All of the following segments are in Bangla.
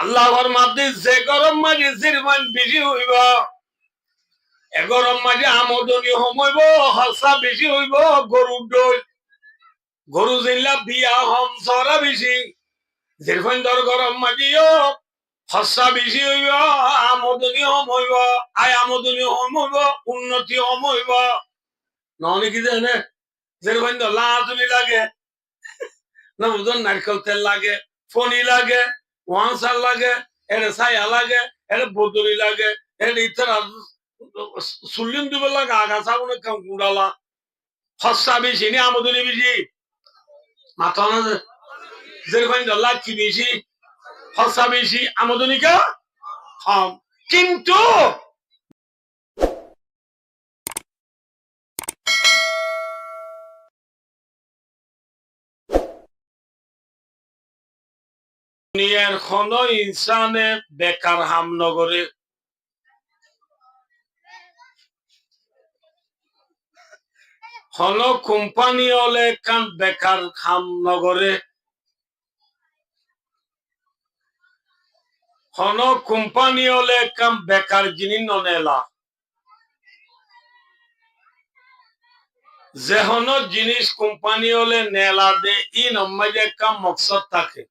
আল্লাহর মাঝে যে গরম মাঝে জিরমান বেশি হইব, এ গরম মাঝে আমদনি হইব, হসা বেশি হইব। গরুর দই গরু জিল্লা বিয়া হম সরা বেশি, যেরকম ধর গরম মাঝিও হসা বেশি হইব, আমদনি হম হইব, আয় আমদনি হম হইব, উন্নতি হম হইব। নহলে কি জানে যেরকম ধর লাজনি লাগে না, বুঝুন নারকেল তেল লাগে, ফনি লাগে, ওয়ানসার লাগে, এটা ছায়া লাগে, এটা বদলি লাগে, এটা ইতারা সুলিম দিবে লাগে, আগাছা অনেক গুড়ালা। হসা বেশি নি আমদনি বেশি, মাথা না যেরকম ধরলা কি বেশি, হসা বেশি, আমদনি কা কম। কিন্তু দুনিয়ার কোন ইনসানে বেকার হামনগরে, কোন কোম্পানি হলে কান বেকার হামনগরে, কোন কোম্পানি হলে কাম বেকার জিনিস ননেলা। যে হন জিনিস কোম্পানি হলে নেলা দে ই নম্মাজে কাম মকসদ থাকে।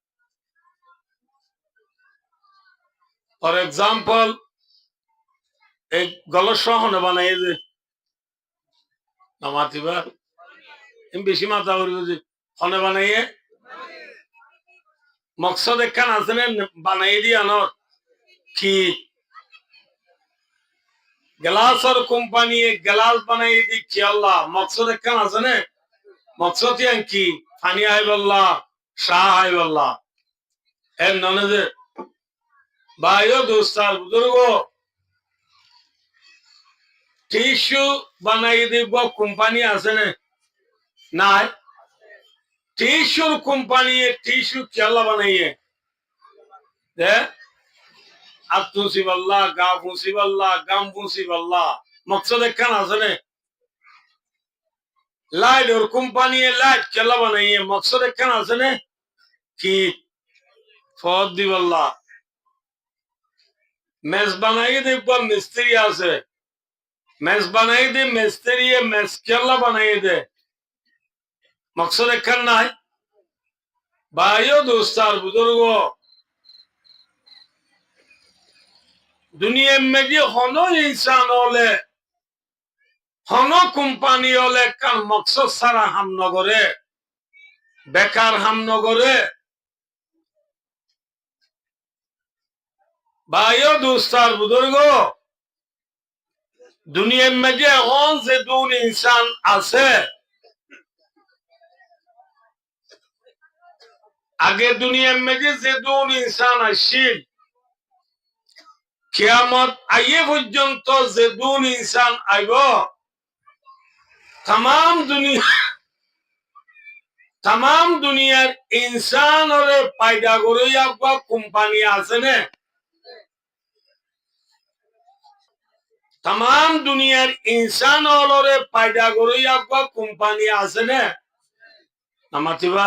ফর এক্সাম্পল এই গলত সহনে বানাই যে নামাতিবা বেশি মাথা করিব যে হনে বানাইয়ে মকসদ একখান আছে বানাই দিয়া ন কি গ্লাসের কোম্পানি গ্লাস বানাই দিচ্ছি আল্লাহ, মকসদ একখান আছে না। মকসদ কি পানি আইবল্লা শাহ আইবল্লা এর ননে যে ভাইও দোস্তার বুজুর্গ টিস্যু বানাই দিব কোম্পানি আছে না নাই, টিস্যুর কোম্পানি টিস্যু কেলা বানাইয়ে দে আর ফুসিবাল্লাহ গা ফুসিবাল্লাহ গাম ফুসিবাল্লাহ মকসদ একখান আছে না। লাইট ওর কোম্পানি লাইট কেলা বানাইয়ে মকসদ একখান আছে না কি ফদ দিবাল্লাহ। মেজ বানাই দেখব মিস্ত্রি আছে, মেজ বানাই দে মিস্ত্রি মেজ কেলা বানাই দে মকসদ একখান নাই। ভাইও দোস্তার বুজুর্গ দুনিয়া में যে হনো ইনসান হলে হনো কোম্পানি হলে কার মকসদ সারা হাম নগরে বেকার হাম নগরে। ভাইও দোস্তার বুজুর্গ দুনিয়া में যে হন যে দুন ইনসান আছে, আগে দুনিয়া में যে দুন ইনসান আসিল কিয়ামত আইয়ে পর্যন্ত যে দুন ইনসান আইব तमाम दुनियार इंसान और पैदा करो आपका কোম্পানি আছে না, तमाम दुनियार इंसान और पैदा करो आपका কোম্পানি আছে না नमातिबा।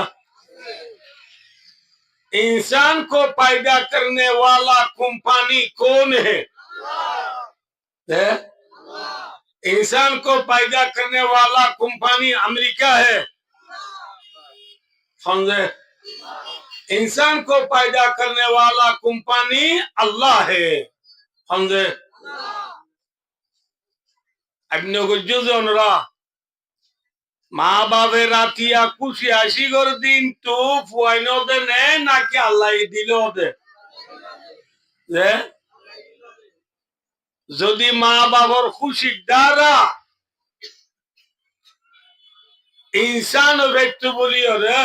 इंसान को पैदा करने वाला कंपनी कौन है? इंसान को पैदा करने वाला कंपनी अमेरिका है, समझे। इंसान को पैदा करने वाला कंपनी अल्लाह है, समझे। মা বাপের রাতিয়া খুশি হাসি করে দিন তো ফুয়াইন ওদের নেয় নাকি আল্লাহ দিল ওদের। যদি মা বাবার খুশির দ্বারা ইনসান ব্যক্তি বলি রে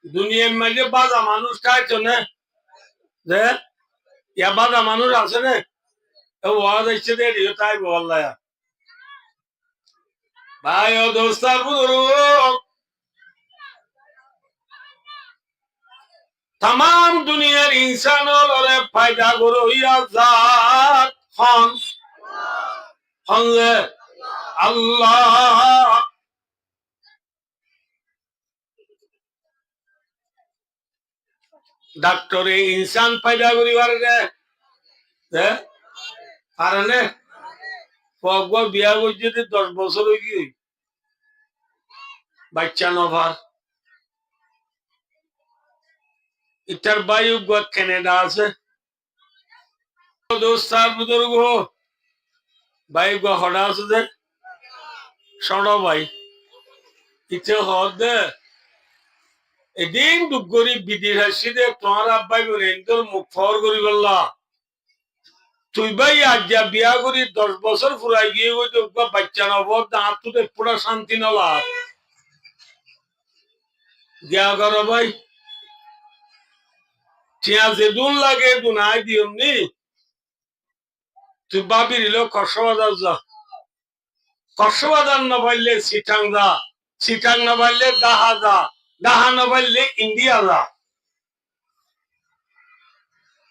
দুনিয়ার মাঝে বাজা মানুষ খাইতো না, যে ইয়া বাজা মানুষ আছে না ওয়াজ এসে দেরিও তাই বল্লা। ভাই ও দোস্তার বুজুর্গ तमाम दुनियार इंसान फायदा करो जात हन अल्लाह। ডাক্তারে ইনসান পাইদা করিবার পারে না বিয়া করছে 10 বছর হয়ে গিয়ে বাচ্চা নভার ইটার বায়ু কেনেডা আছে দোস্তার বুজুর্গ ভাই হডা আছে যে সড় ভাই ইচ্ছে দে এদিন দুঃখ করি বিদেশ আসছি দে তোমার আব্বাই করে তোর মুখ ফর করি বললা তুই ভাই আজ যা বিয়া করি 10 বছর ফুরাই গিয়ে বাচ্চা নব দাঁত তো পুরা শান্তি নলা গিয়া করো ভাই টিয়া যেদুন লাগে দুনাই দিয়মনি তুই বাবির এলো কষ্টবাজার যা কষ্টবাজার না পারলে সিটাং যা সিটাং না পারলে দাহা যা দাহা না পারলে ইন্ডিয়া যা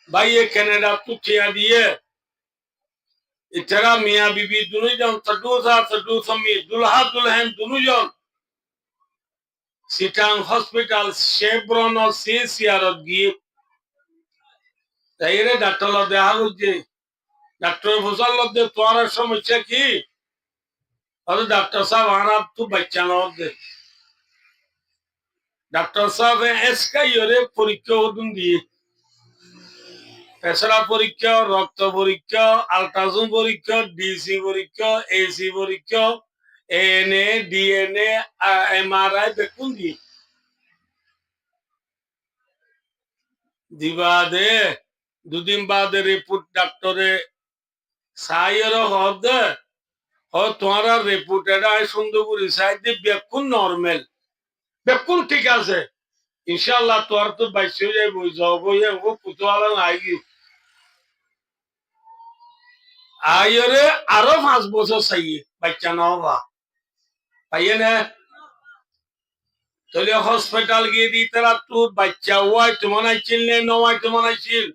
ভাই কেনেডা তু টিয়া দিয়ে ইতারা মিয়া বিবি দুজন তডু সমি দুলহা দুলহেন দুজন সিটাং হসপিটাল শেভরন ও সিসিআর গিয়ে তাইরে ডাক্তার দেহা হচ্ছে ডাক্তার ফসল দে তোমার সমস্যা কি अरे डॉक्टर साहब आना तू बच्चा ना दे डॉक्टर साहब इसका योरे परीक्षा ओदुन दिए पेशरा परीक्षा रक्त परीक्षा अल्ट्रासाउंड परीक्षा डीसी परीक्षा एसी परीक्षा एएनए डीएनए एमआरआई बेकुन दिए दिवा दे 2 दिन बाद रिपोर्ट डॉक्टरे सायर हो दे তোমার রিপোর্ট এটা সুন্দর করে সাইড বেকুন নরমাল বেকুন ঠিক আছে ইনশাআল্লাহ তোর তো বাইশ হয়ে যাবে যাবো ও পুতোয়ালা নাই আইরে আরো 5 বছর চাই বাচ্চা নবা পাইয়ে না তাহলে হসপিটাল গিয়ে দি তারা তোর বাচ্চা ওয়াই তোমার আইছিল না নয় তোমার আইছিল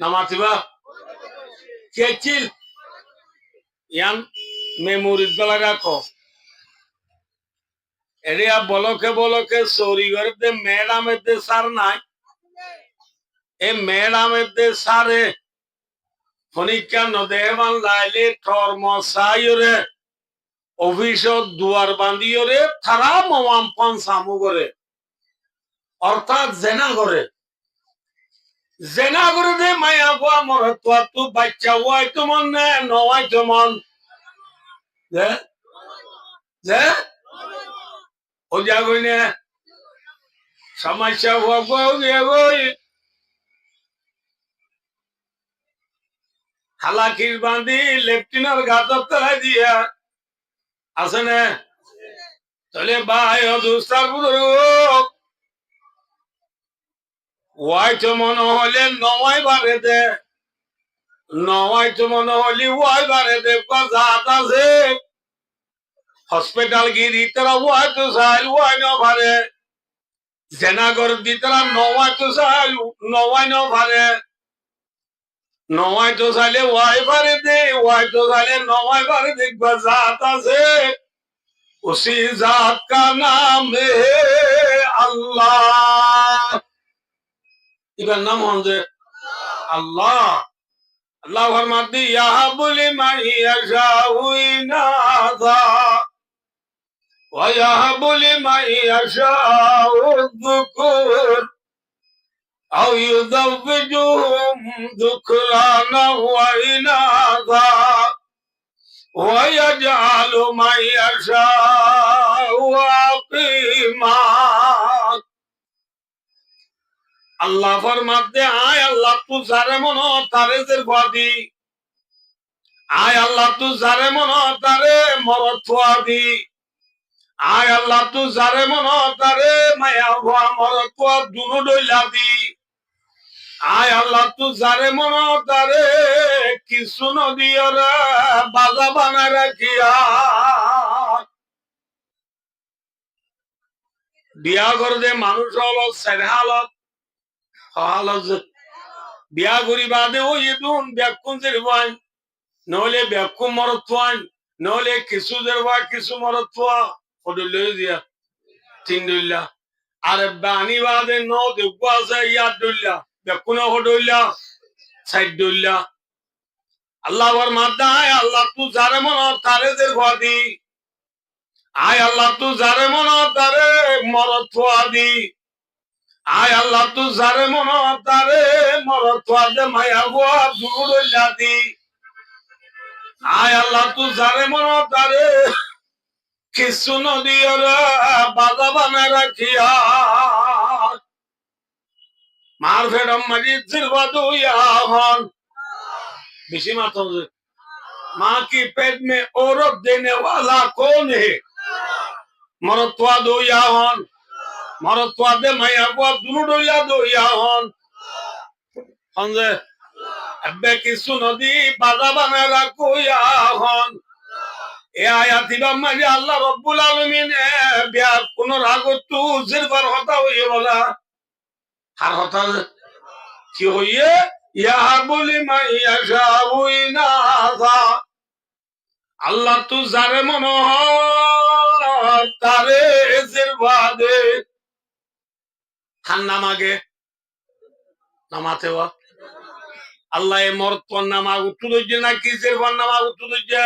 নামাতিবা কে ছিল ইয়ান মেমোরিজ গলা রাখো এরিয়া বলকে সরি করে ম্যাডামের দে সার নাই এ ম্যাডামের দে সারে ফনিকা নদেমান লাইলে কর্মচারীরে অফিসত দুয়ার বান্ধিয়রে তারা মমাম্পান সামু করে অর্থাৎ জেনা করে দে মায়া গোয়া মরত্বা তু বাচ্চা ওয়াই তোমার নে নয় তোমার যে ও যাগই নে সমস্যা হওয়া গই হালাকির বান্ধি লেফটিনার ঘাতক তলায় দিয়া আছে না তাহলে ভাই অদুস্তার বুজুর্গ ওয়াই তো মনে হলে নয় বারে দে নয় তো মনে হলে ওয়াই বারে দে জাত আছে হসপিটাল গিয়ে তারা ওয়াই তো চাইল ওয়াই ন ভারে জেনাগর দি তারা নয় তো চাইল নয় ন ভারে নয় তো চাইলে ওয়াই বারে দে ওয়াই তো চাইলে নয় বারে দেখবা জাত আছে उसी जात का नाम है अल्लाह इधर नाम होंगे अल्लाह अल्लाह फरमाती यहाँ बोले माही अशाहुई नादा व यहाँ बोले माही अशाहुद्दुकुर औ युज़व्विजुहुम दुखराना व इनादा ويجعل من يشاء عقيما আল্লাহ ফরমাতে আয় আল্লাহ তু যারে মন তারে জিরবাদি আয় আল্লাহ তু যারে মন তারে মরতওয়াদি আয় আল্লাহ তু যারে মন তারে মায়া ভা মরতওয়া দুনো দইলাদি আয় আল্লাহ তু যারে মন তারে কিছু নদিয়রা বাজা বানায় রাখিয়া বিয়া করে মানুষ হল সেহালত বিয়া করি বাদে ওই দুন ব্যাকুন জেরবাই নহলে ব্যাকুম মরতওয়ান নহলে কিছু জেরবা কিছু মরতওয়া ওদলে দিয়া তিন দইলা আরে বানি বাদে ন দেখবো আছে ইয়ার ডইলা বেকুনা হডইলা সাইড ডইলা আল্লাহ বর মাদায় আল্লাহ তু যারে মন তারে দের ঘদি আয় আল্লাহ তু যারে মন তারে মরত ফুয়াদি আয় আল্লাহ তু যারে মন তারে মরত ফুয়াদে মায়া বুয়া দুড়ইলা দি আয় আল্লাহ তু যারে মন তারে কিছু নদীর বাধা বানায় রাখিয়া मार फेरम मजीद सिरवा दो याहन बिशी माता माँ की पेट में औरत देने वाला कौन है मरत्वा दो याहन मरत्वा दे माया को दुरुडो या दो याहन हमसे अब्बे की सुनदी बाजा बना रखो याहन ये आयत इबा मजे अल्लाह रब्बुल आलमीन बिया पुनरागत तू जिरवर होता हुई बोला हर होता কি হইয়ে ইয়াহাবুলি মাইয়াশাউ ইনাসা আল্লাহ তু যারে মন তারে জিরবাদে খান নামাগে নামাতে ওয়া আল্লাহ এ মরত নামা উঠু দইছে নাকি জিরবান নামা উঠু দইছে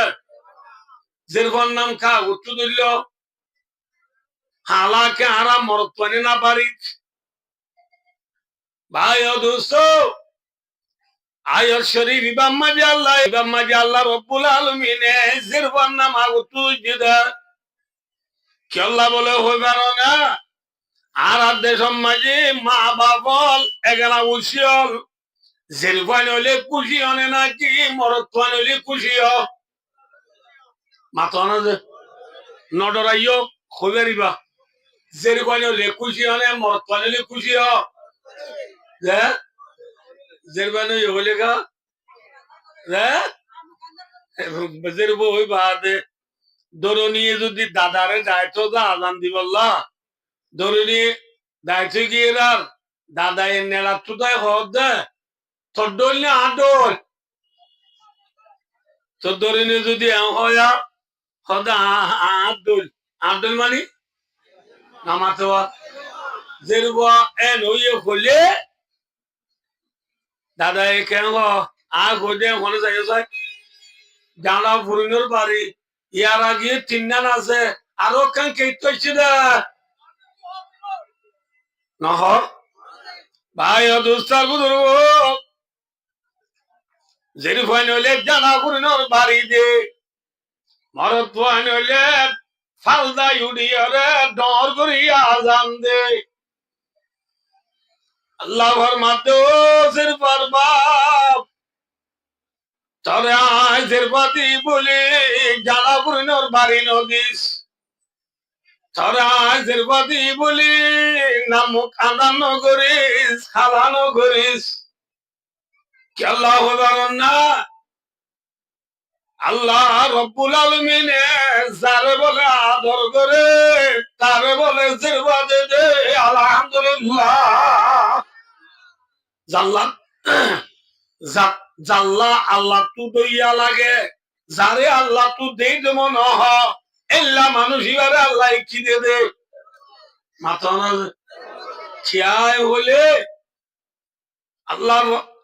জিরবান নাম কা উঠু দইল হালাকে আরা মরত না পারি ভাই ও দোস্ত আয়ার শরীফ ইমাম মাজি আল্লাহ রব্বুল আলামিন জিরবান নাম আগুতু জিদা কি আল্লাহ বলে হইবার না আর দেশম মাঝে মা বাবল এগালা উশিয়ল জিরবান হলে খুশি হনে নাকি মরতওয়ান হলে খুশি হ মাতনা যে নডরাইও খবরিবা জিরবান হলে খুশি হনে মরতওয়ান হলে খুশি হ যে জিরবান হলে গা বেজের বই বাদে দরনিয়ে যদি দাদারে দায়িত্ব দা আজান দিবল্লা দরনি দায়িত্ব গিয়ে দাদা এর নেলা তুদায় হদ দে তোর ডল না আডল তোর দরনি যদি হয়া হদা আডল আডল মানে নামাতে জেরবা এন হইয়ে হলে দাদা এ কেন আ গোদে মনে যায় জানা ফুরিনোর বাড়ি ইয়ার আগে তিনজন আছে আরো কান কেটে নহ ভাই অদুস্তার বুদুর জেরি ফাইন হইলে জানা ফুরিনোর বাড়ি দে মরত ফাইন হইলে ফালদা ইউডিয়ারে ডর করিয়া আজান দে আল্লাহর মাতে সিরফার বাপ তরে আয় সিরফাতি বলি জানা ফুরিনোর বাড়ি নদিস তরে আয় সিরফাতি বলি নামুক আদানো করিস খালানো করিস কি আল্লাহ হইবার না আল্লাহ রব্বুল আলামিন যারে বলে আদর করে তারে বলে জিরবা দে দে আলহামদুলিল্লাহ জাল্লা জাল্লা আল্লাহ তু দইয়া লাগে যারে আল্লাহ তু দেই দেমন নহ এল্লা মানুষ ইবারে আল্লাহ কি দে দে মাতানা খিয়ায় হলে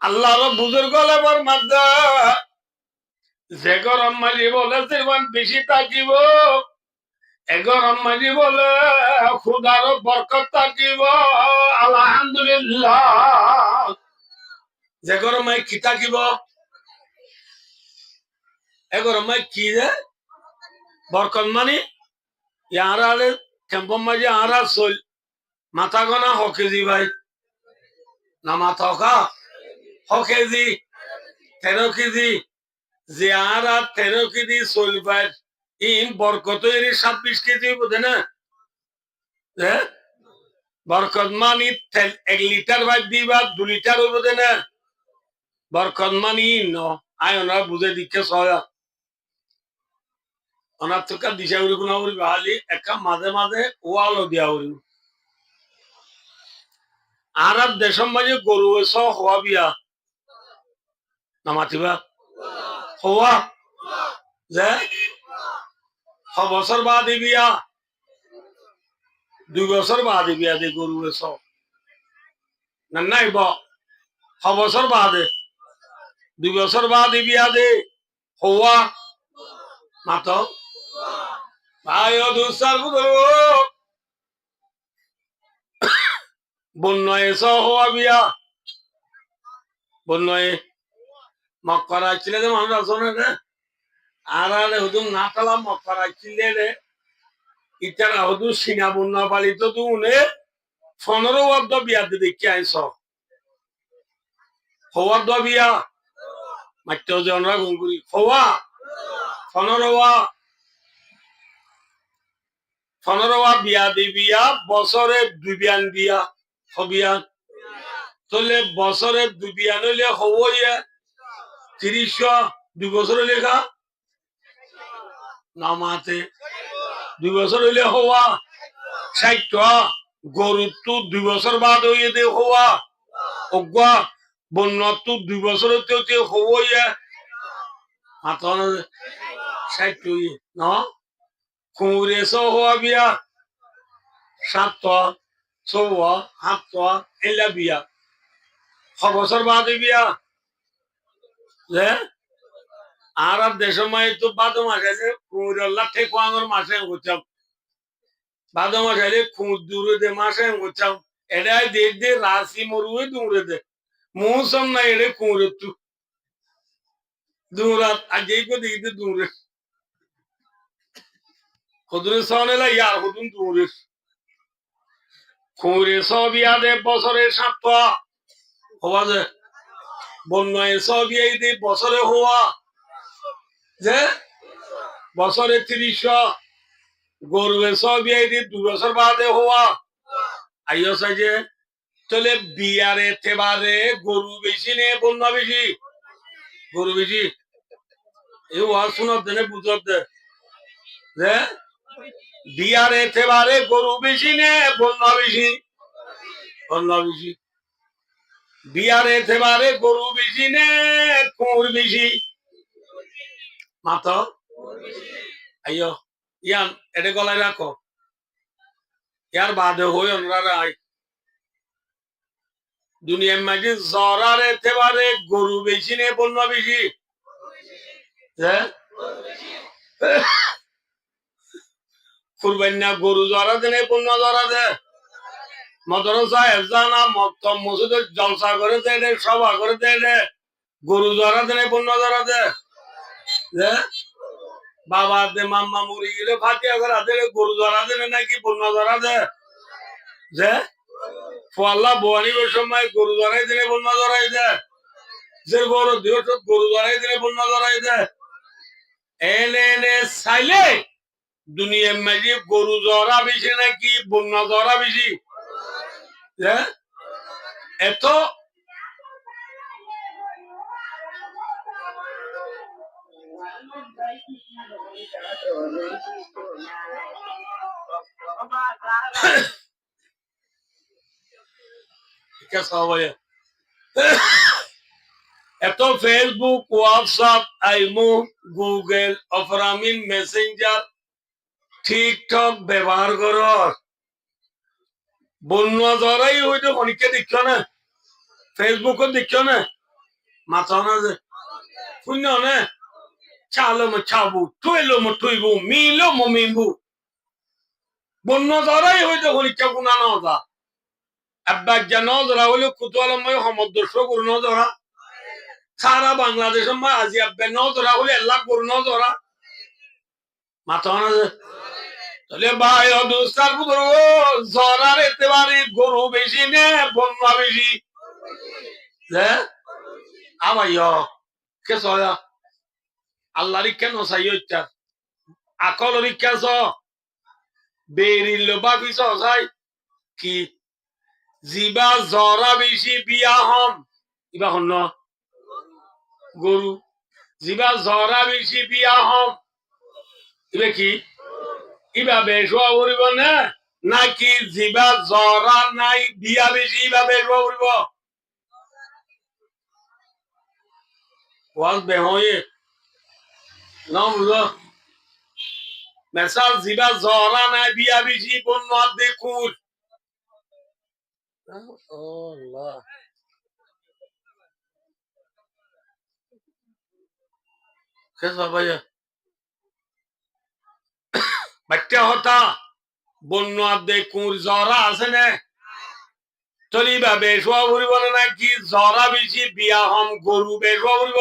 আল্লাহর বুজুর্গ লেবার মাদ্দা যে গরম মাঝি বলে জীবন বেশি থাকিব এগরম মাঝি বলে খুদার বরকত থাকিব আলহামদুলিল্লাহ যে গরম মাই কি থাকিব এগরম মাই কি রে বরকত মানে ইয়ারালে টেম্পম মাঝি আরা চল মাথা গনা হকেজি ভাই না মাথা কা হকেজি 13 কেজি যে আরা 13 কেজি চলবার ইম বরকত 26 কেজি বোধে না বরকত মানি 1 লিটার ভাই দিবা 2 লিটার বোধে না বরকত মানি ন আয়না বুঝে দিচ্ছে সয়া ওনার তো কা দিশা উড়ি কোনা উড়ি বাহালি একা মাঝে মাঝে ওয়ালো দিয়া উড়ি আরব দেশম মাঝে গরু এসো হওয়া বিয়া নামাতিবা হওয়া যে 6 বছর বাদে বিয়া 2 বছর বাদে বিয়া দে গরু সব না নাই ব 6 বছর বাদে 2 বছর বাদে বিয়া দে হওয়া মাত ভাই দুসার বন্যয়ে স হওয়া বিয়া বন্যয়ে মক্করা ছিলে যে মানুষ আসনে রে আর হুদুম না পেলাম মক্করা ছিলে রে ইতারা হুদুম সিনা বন্যা পালিত তুনে 15 বিয়া দিয়ে দেখি আইস হওয়ার দ বিয়া মাত্র জনরা গুঙ্গুরি হওয়া 15 বিয়া দি বিয়া বছরে 2 বিয়ান বিয়া হবিয়ান তাহলে বছরে 2 বিয়ান হইলে হইয়া 30 2 বছর লেখা নামাতে 2 বছর হইলে হওয়া 60 গরু তো 2 বছর বাদ হইয়ে দে হওয়া অজ্ঞা বন্য তো 2 বছর হতে হইয়া হাতন 60 হইয়ে না কুমুরে সো হওয়া বিয়া 7 7 এলা বিয়া 6 বছর বাদে বিয়া যে আর দেশ মাই তো বাদ মাসে যে কুমুরল্লা ঠিক আঙর মাসে হচ্ছাম বাদ মাসে কুমুর দূরে দে মাসে হচ্ছাম এটাই দে রাশি মরুয়ে দূরে দে মৌসুম না এড়ে কুমুরের তু দূরাত আজ এই করে দেখতে দূরে হদুরে সনেলা ইয়ার হদুন দূরে কুমুরে সব ইয়াদে বছরে 7 হওয়া যে বন্যায় সব ইয়াদে বছরে হওয়া যে বছরে 30 গরুয়ে সব ইয়াদে 2 বছর বাদে হওয়া আইও সাইজে চলে বিয়ারে তেবারে গরু বেশি নে বন্যা বেশি গরু বেশি এই ওয়াজ শোনার দেনে বুঝার দে যে বিয়ারে তেবারে গরু বেশি নে বন্যা বেশি বন্যা বেশি বিয়ারে তেবারে গরু বেশি নে কুর বেশি মাতো আইও ইয়ান এটা গলায় রাখো ইয়ার বাদে হই অনরা আই দুনিয়ার মাঝে জরার এতেবারে গরু বেশি নে বন্যা বেশি কুরবান্না গরু জরা দেনে বন্যা জরা দে মদরসা এফজানা মক্তম মসজিদের জলসা করে দে সভা করে দে গরু জরা দেনে বন্যা জরা দে বাবা দে মাম্মা মুড়ি গেলে ফাটিয়া করা দে গরু জরা দেনে নাকি বন্যা জরা দে যে ফল্লা বোয়ানির সময় গরু জরাই দিনে বন্যা জরাই দে যে বড় দিও গরু জরাই দিনে বন্যা জরাই দে এনে এনে চাইলে দুনিয়ার মাঝে গরু জরা বেশি নাকি বন্যা জরা বেশি এত এত ফেসবুক হোয়াটসঅ্যাপ আইমো গুগল অফরামিন মেসেঞ্জার টিকটক ব্যবহার কর বন্যা জরাই হইতো অনেকে দেখছ না ফেসবুক দেখছ না মাথা না যে শূন্য না চালো মো চাবু টুইলো মো টুইবু মিলো মো মিনবু বন্যা জরাই হইতো অনেকে গুণা নজা একবার যা নজরা হলে কুতুয়ালময় সমুদ্র গুরু নজরা সারা বাংলাদেশের মা আজি আব্বে নজরা হলে এলাক গুরু নজরা মাথা না যে তাহলে ভাই দুস্তার পুত্র জরার এতেবারে গরু বেশি নে বন্যা বেশি আমাইয় কে সয়া আল্লাহর কেন চাই হইতা আকলর কেস বেরিল বাবি চাই কি জিবা জরা বেশি বিয়া হম ইবা হন গরু জিবা জরা বেশি বিয়া হম ইবে কি ইবা বেশ করিব না নাকি জিবা জরা নাই বিয়া বেশি ইবা বেশ করিব ওয়াজ বেহয়ে না বুঝো মেসাল জিবা জরা নাই বিয়া বেশি বন্য দেখুন আল্লাহ কেসা ভাইয়া বাচ্চা হতা বন্য দেখুন জরা আছে না চলিবা বেশোয়া ভরিব নাকি জরা বেশি বিয়া হম গরু বেশোয়া ভরিব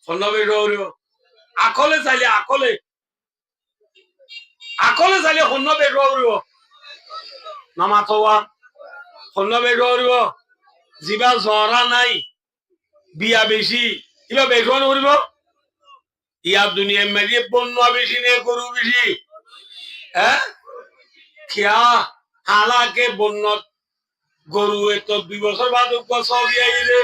সন্ধ্যা বেশোয়া ভরিব আকলে চাইলে আকলে সন্ন্য বেশোয়া ভরিব নামাথোয়া সন্ন্য বেশোয়া ভরিব যিবা জরা নাই বিয়া বেশি কিবা বেশোয়া নভরিব ইয়ার দুনিয়া মেরিয়ে বন্য বেশি নে গরু বেশি হ্যাঁ খিয়া হালাকে বন্য গরু তো 2 বছর বাদ সবই আইলে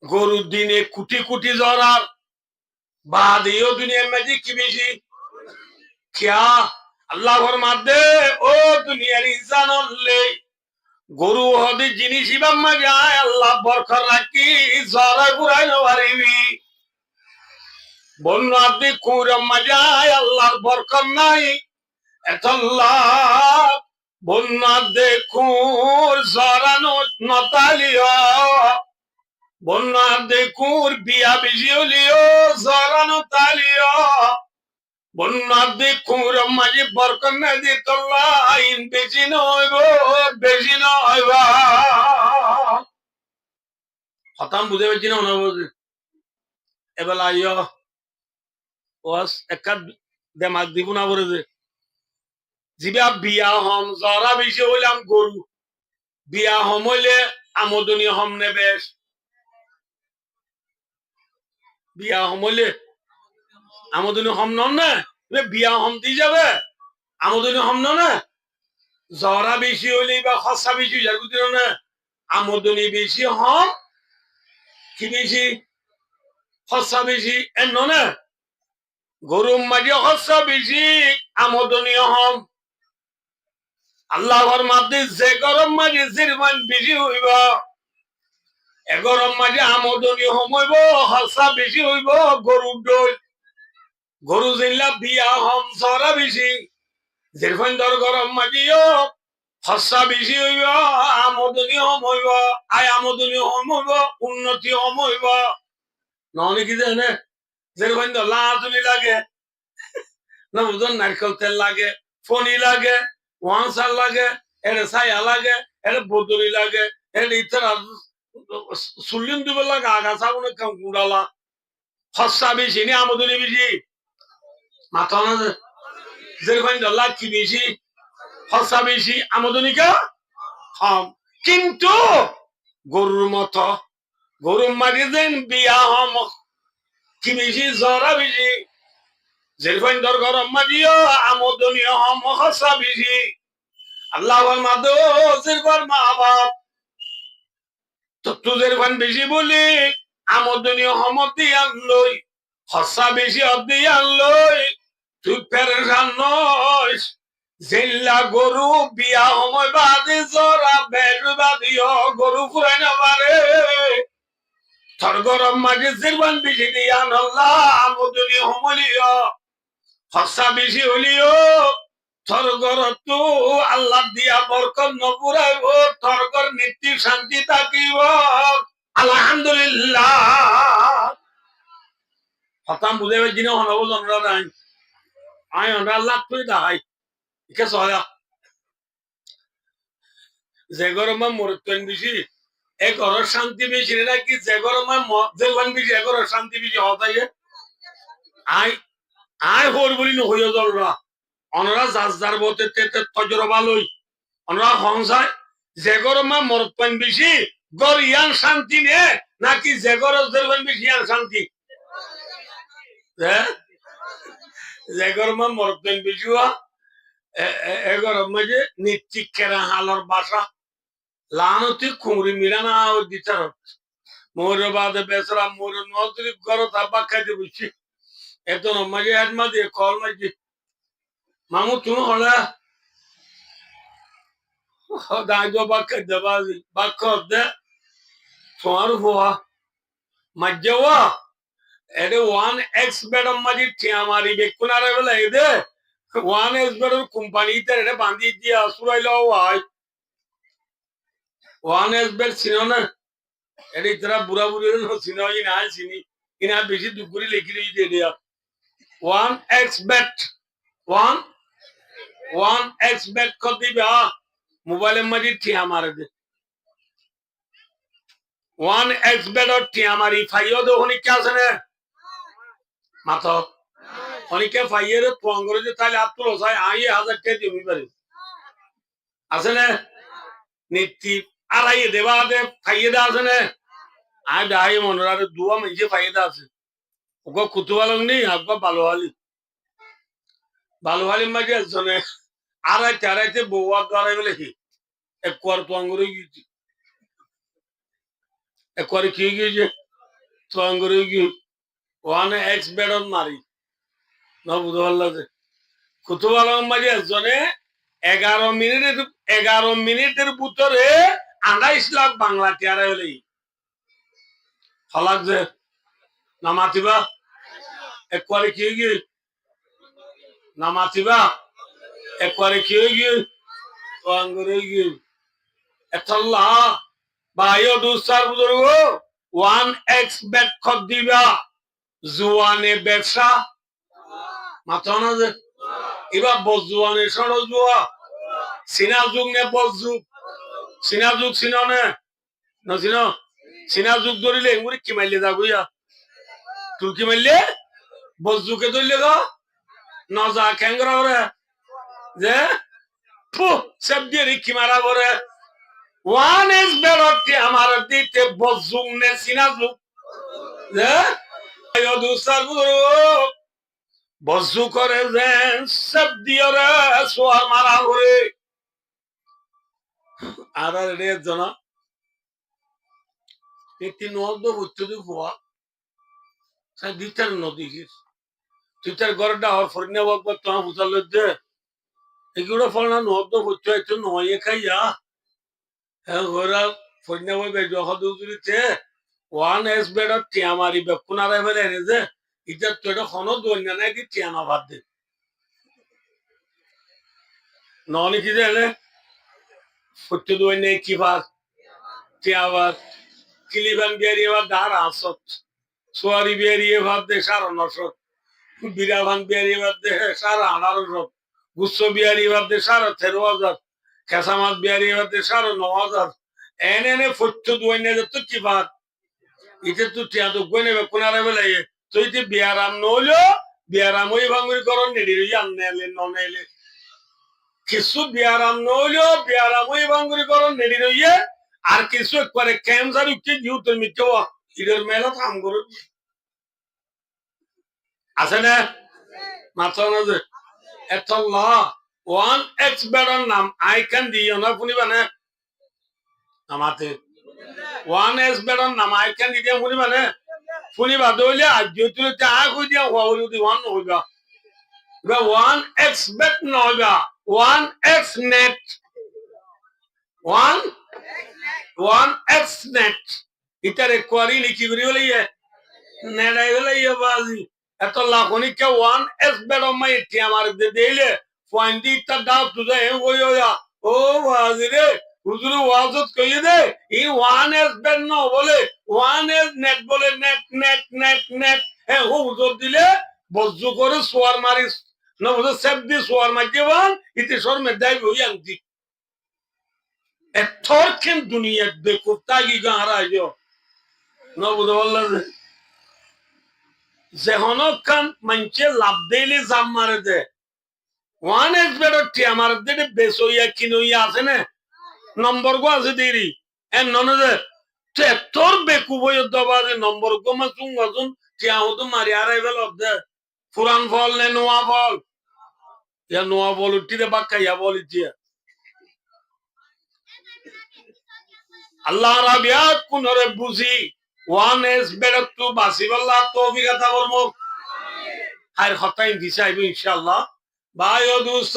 গরুর দিনে কুটি কুটি জরার বাদ ইও দুনিয়া মেজি কি বেশি খিয়া আল্লাহর মাধ্যে ও দুনিয়ার ইনসান হলে গরু হদি জিনিস ইবাম্মা যায় আল্লাহ বরকত রাখি জরা পুরাই নবারিবি বন্য আদি কুরম্মা যায় আল্লাহর বরকত নাই এতল্লাহ বন্য দেখুর জরা নতালিও বন্য দেখুর বিয়া বেশি হলিও জরা নতালিও বন্য দেখুর মাঝে বরকত না দিতল্লাহ আইন বেশি নইব বেশি নইবা হতাম বুঝে পেয়েছি না ওনা বুঝে এবেলা আইয় ওয়াস একটা দেমাগ দিব না বলে যে জিবা বিয়া হম জরা বেশি হইলাম গরু বিয়া হম হইলে আমদনি হম নে বেশ বিয়া হম হইলে আমদনি হম নন না বিয়া হম দিয়ে যাবে আমদনি হম না জরা বেশি হইলে বা খসা বেশি যার না আমদনি বেশি হম কি বেশি খসা বেশি এর না গরুর মাঝে খসা বেশি আমদনি হম আল্লাহর মাঝে যে গরম মাঝে জিরমান বেশি হইব এ গরম মাঝে আমদনি হম হইব খসা বেশি হইব গরুর দই গরু জিল্লা বিয়া হম জরা বেশি জিরফান দর গরম মাঝিও খসা বেশি হইব আমদনি হম হইব আয় আমদনি হম হইব উন্নতি হম হইব নহলে কি জানে জিরফান দর লাজনি লাগে না বুঝুন নারকেল তেল লাগে ফনি লাগে ওয়ানসার লাগে এর ছায়া লাগে এর বদলি লাগে এর ইতরা সুলিম দিব লাগে আগাছা কোন গুড়ালা খসা বেশি নি আমদনি বেশি মাথা না যেরকম ডলার কি বেশি খসা বেশি আমদনি কা কম কিন্তু গরুর মতো গরুর মাঝে যেন বিয়া হম কি বেশি জরা বেশি যেরকম দর গরম মাঝিও আমদনি হম খসা বেশি আল্লাহর মাদো যেরকম মা বাপ তো তুদের ভান বেশি বলি আমদনি হম দিয়ে আনলই খসা বেশি দিয়ে আনলই তুই পেরেশান নইস জিল্লা গরু বিয়া সময় বাদে জরা বেশ বাদিও গরু ফুরাই না পারে থর গরম মাঝে জিরবান বেশি দিয়া নল্লাহ আমদনি হমলিও খসা বেশি হলিও থর গর তো আল্লাহ দিয়া বরকত নপুরাইব থর গর নীতি শান্তি থাকিব আলহামদুলিল্লাহ হতাম বুঝে দিন হনব জনরা নাই আই আমরা আল্লাহ তুই দাহাই কে সয়া যে গরমে মরতেন বেশি এ ঘরের শান্তি বেশি নাকি যে গরমে যেখান বেশি এ ঘরের শান্তি বেশি হতাই আই আই হর বলি নহইয়া জলরা অনরা যার বতে তেতে তজরবা লই অনরা হংসায় যে গরমে মরতেন বেশি গর ইয়ান শান্তি নে নাকি যে গরজ যেখান বেশি ইয়ান শান্তি হ্যাঁ যে গরমে মরতেন বেশি এগরম মাঝে নিশ্চিত কেরা হালর বাসা লানতি কুমরি মিলানা দিতার মোর বাদে বেসরা মোর নজরি গরো তাবা খাইতে বুঝছি এত মাঝে এক মাঝে কল মাঝে মামু তুমি হলে দাঁড় বাক্কা দেবাজি বাক্য দে তোমার হওয়া মাঝে হওয়া এটা 1x বেডম মাঝি টিয়ামারি বেকুনারে বলে এদে 1x বেডর কোম্পানিতে এটা বাঁধি দিয়া সুরাইল হয় 1x বেড চিনো না এটা ইতরা বুড়া বুড়ি চিনো না চিনি ইনা বেশি দুপুরি লিখি দিয়ে দিয়া 1x বেড 1x বেড কর দিবা মোবাইলের মাঝি টিয়ামারে দে 1x বেডর টিয়ামারি ফাইও দো হনি কে আছে না মাথা অনেকে ফাইয়ের পঙ্গরে যে তাহলে আত্মল হয় 1000 টাকা জমি পারে আছে না নীতি আড়াই দেবা দে ফাইয়েদা আছে না আয় দাই মনোরারে দুয়া মেজে ফাইয়েদা আছে ওকে কুতুবালং নেই আব্বা ভালোহালি মাঝে জনে আড়াইতে বউয়া দ্বারা বলে কি একবার পঙ্গরে গিয়েছি একবার কি গিয়েছে পঙ্গরে গিয়ে 1x বেডন মারি না বুঝতে পারলা যে কুতুবালং মাঝে জনে 11 মিনিটের ভিতরে 28 লাখ বাংলা টিয়ারা হলে হলাক যে নামাতিবা একবারে কি গিয়ে নামাতিবা একবারে কি গিয়ে আঙ্গুরে গিয়ে এতল্লা বায়ো দুসার বুজুর্গ 1x বেড খদ দিবা জুয়ানে ব্যবসা মাথা না যে এবার বজুয়ানে সরো জুয়া সিনা যুগ নে বজুগ সিনা যুগ সিনা নে না সিনা সিনা যুগ ধরিলে এগুলি কি মাইলে যাগুইয়া তুই কি মাইলে বজুকে ধরলে গো নজা খেঙ্গরা করে যে ফু সব দিয়ে রিকি মারা করে 1x বেরোতে আমার দিতে বজুগ নে সিনা যুগ যে দুসার বজু করে যে সব দিয়ে রে সোয়ার মারা করে আর রে জানা একটি নদ হচ্ছে হওয়া দ্বিতীয় নদী তুইতার ঘরটা আর ফরিনা বাবা তোমার বুঝাল যে এগুলো ফল না নদ হচ্ছে একটু নয় খাইয়া হ্যাঁ ঘোরা ফরিনা বাবা যখন 1x বেডত টিয়া মারি বেকুনারে ফেলে এনে যে এটা তো এটা কোনো দৈন্য নাই কি টিয়া না ভাত দে নহলে কি যে এনে সত্য দৈন্য কি ভাত টিয়া ভাত কিলিবান বিয়ারি ভাত দাঁড় আসত সোয়ারি বিয়ারি ভাত দে 950 বিরাভান বিয়ারি ভাত দে 1850 গুচ্ছ বিয়ারি ভাত দে 13,500 খেসামাত বিয়ারি ভাত দে 9,500 এনে সত্য দৈন্য তো কি ভাত ইতে তো টিয়া তো গনে বেকুনারে ফেলে তো ইতে বিয়ারাম নইলো বিয়ারাম ওই ভাঙ্গুরি করন নেড়ি রই আনলে ননেলে কিছু বিয়ারাম নইলো বিয়ারাম ওই ভাঙ্গুরি করন নেড়ি রইয়ে আর কিছু একবারে ক্যান্সার উঠে জিউ তুমি কেউ ইদের মেলা কাম করো আছে না মাথা না যে এত ল 1x বেড়ার নাম আই ক্যান দিও না শুনিবা না আমাতে 1x বেড়ার নাম আই ক্যান দিতে শুনিবা না শুনিবা দইলে আজ তুই চা কই দিয়া হওয়া যদি 1 হইবা 1x bet নহবা 1x net 1x net ইতারে query লিখি করি বলে নেড়াই বলে বাজি এত লাখনি কে 1x bet মাই টি আমার দেইলে পয়েন্ট ইতা দাও তুই ওই ও বাজি রে হুজুর ওয়াজত কইয়ে দে এই 1x bet ন বলে 1x net বলে net ও হুজুর দিলে বজ্জু করে সোয়ার মারিস না বুঝে সেব দি সোয়ার মাইদেবান ইতি সর মে দাই বই আনতি এ থরকেন দুনিয়া দেখো তাগি গাঁরা আইও না বুঝে বললা যে হনকান মানছে লাভ দেইলে জাম মারে দে 1x বেডর টি আমার দে বেসইয়া কিনইয়া আছে না নম্বর গো আছে দেরি এন ননে দে তে তোর বেকু বই দবারে নম্বর গো মা চুঙ্গাজুন টিয়া হতো মারি আরাই বেল দে পুরান ফল নে নোয়া ফল ইয়া নোয়া ফল উঠিতে বাক্কা ইয়া বল ইতিয়া আল্লাহ রাবিয়াত কুনরে বুঝি 1x বেডত তু বাসিবাল্লাহ তৌফিক আতা ফরমো আর হতাই দিছে আইব ইনশাআল্লাহ ভাই ও দোস্ত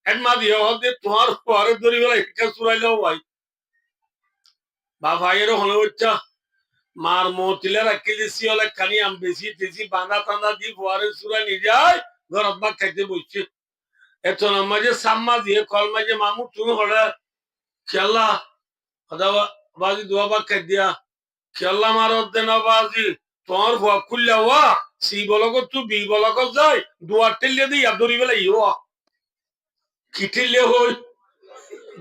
এডমা দিও হতে তোমার পরে ধরি বেলা একটা চুরাইলো ভাই বা ভাইয়েরও হলো হচ্ছে মার মতিলে রাখি দিছি হলে খানি আম বেশি তেছি বাঁধা টান্দা দি ফুয়ারে সুরা নিয়ে যায় ঘরত বা খাইতে বসছে এত মাঝে সাম্মা দিয়ে কল মাঝে মামু তুমি হলে খেলা হদা বাজি দোয়া বা খাই দিয়া খেলা মারত দেন বাজি তোমার ফুয়া খুললে হওয়া সি বলক তু বি বলক যায় দুয়ার টেলিয়ে দিই আর ধরি বেলা ইয়া কি টেলিয়ে হই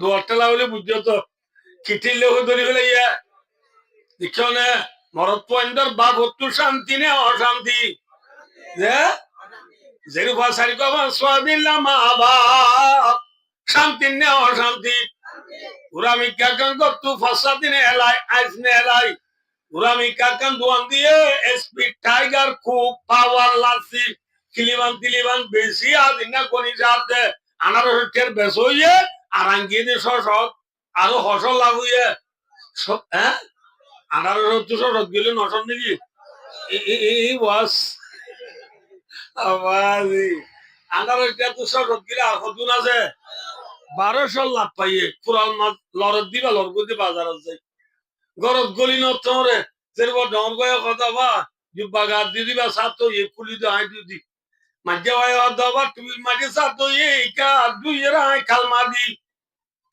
দুয়ার টেলা হলে বুঝছো তো কি টেলিয়ে হই ধরি বেলা ইয়া দেখো না মরত পয়েন্টার বাপ হত্তু শান্তি নে অশান্তি যে যেরূপা সারি কবা সোয়াবিল্লা মা বাপ শান্তি নে অশান্তি উরামি কাকান তু ফসা দিনে এলাই আইস নে এলাই উরামি কাকান দোয়ান দিয়ে এসপি টাইগার খুব পাওয়ার লাগছি কিলিবান বেশি আদিনা কোনি যাতে আনার হটের বেশ হইয়ে আর আঙ্গিয়ে দিয়ে সসক আরো হসল লাভ হইয়ে হ্যাঁ আনার হচ্ছে সসক গেলে নসন নাকি এই ওয়াস আবাজি আনার হচ্ছে তো সসক গেলে আর কতদিন আছে 1200 লাভ পাইয়ে পুরান মাছ লড়ত দিবা লড়গো দি বাজারত যাই গরত গলি নরে যেরকম ডর গয়ে কথা বা জুব্বা গাছ দিয়ে দিবা সাত তো এ কুলি তো আই দিদি মাঝে হয় দবা তুমি মাঝে সাত তো কা দুই এরা আই কালমা দি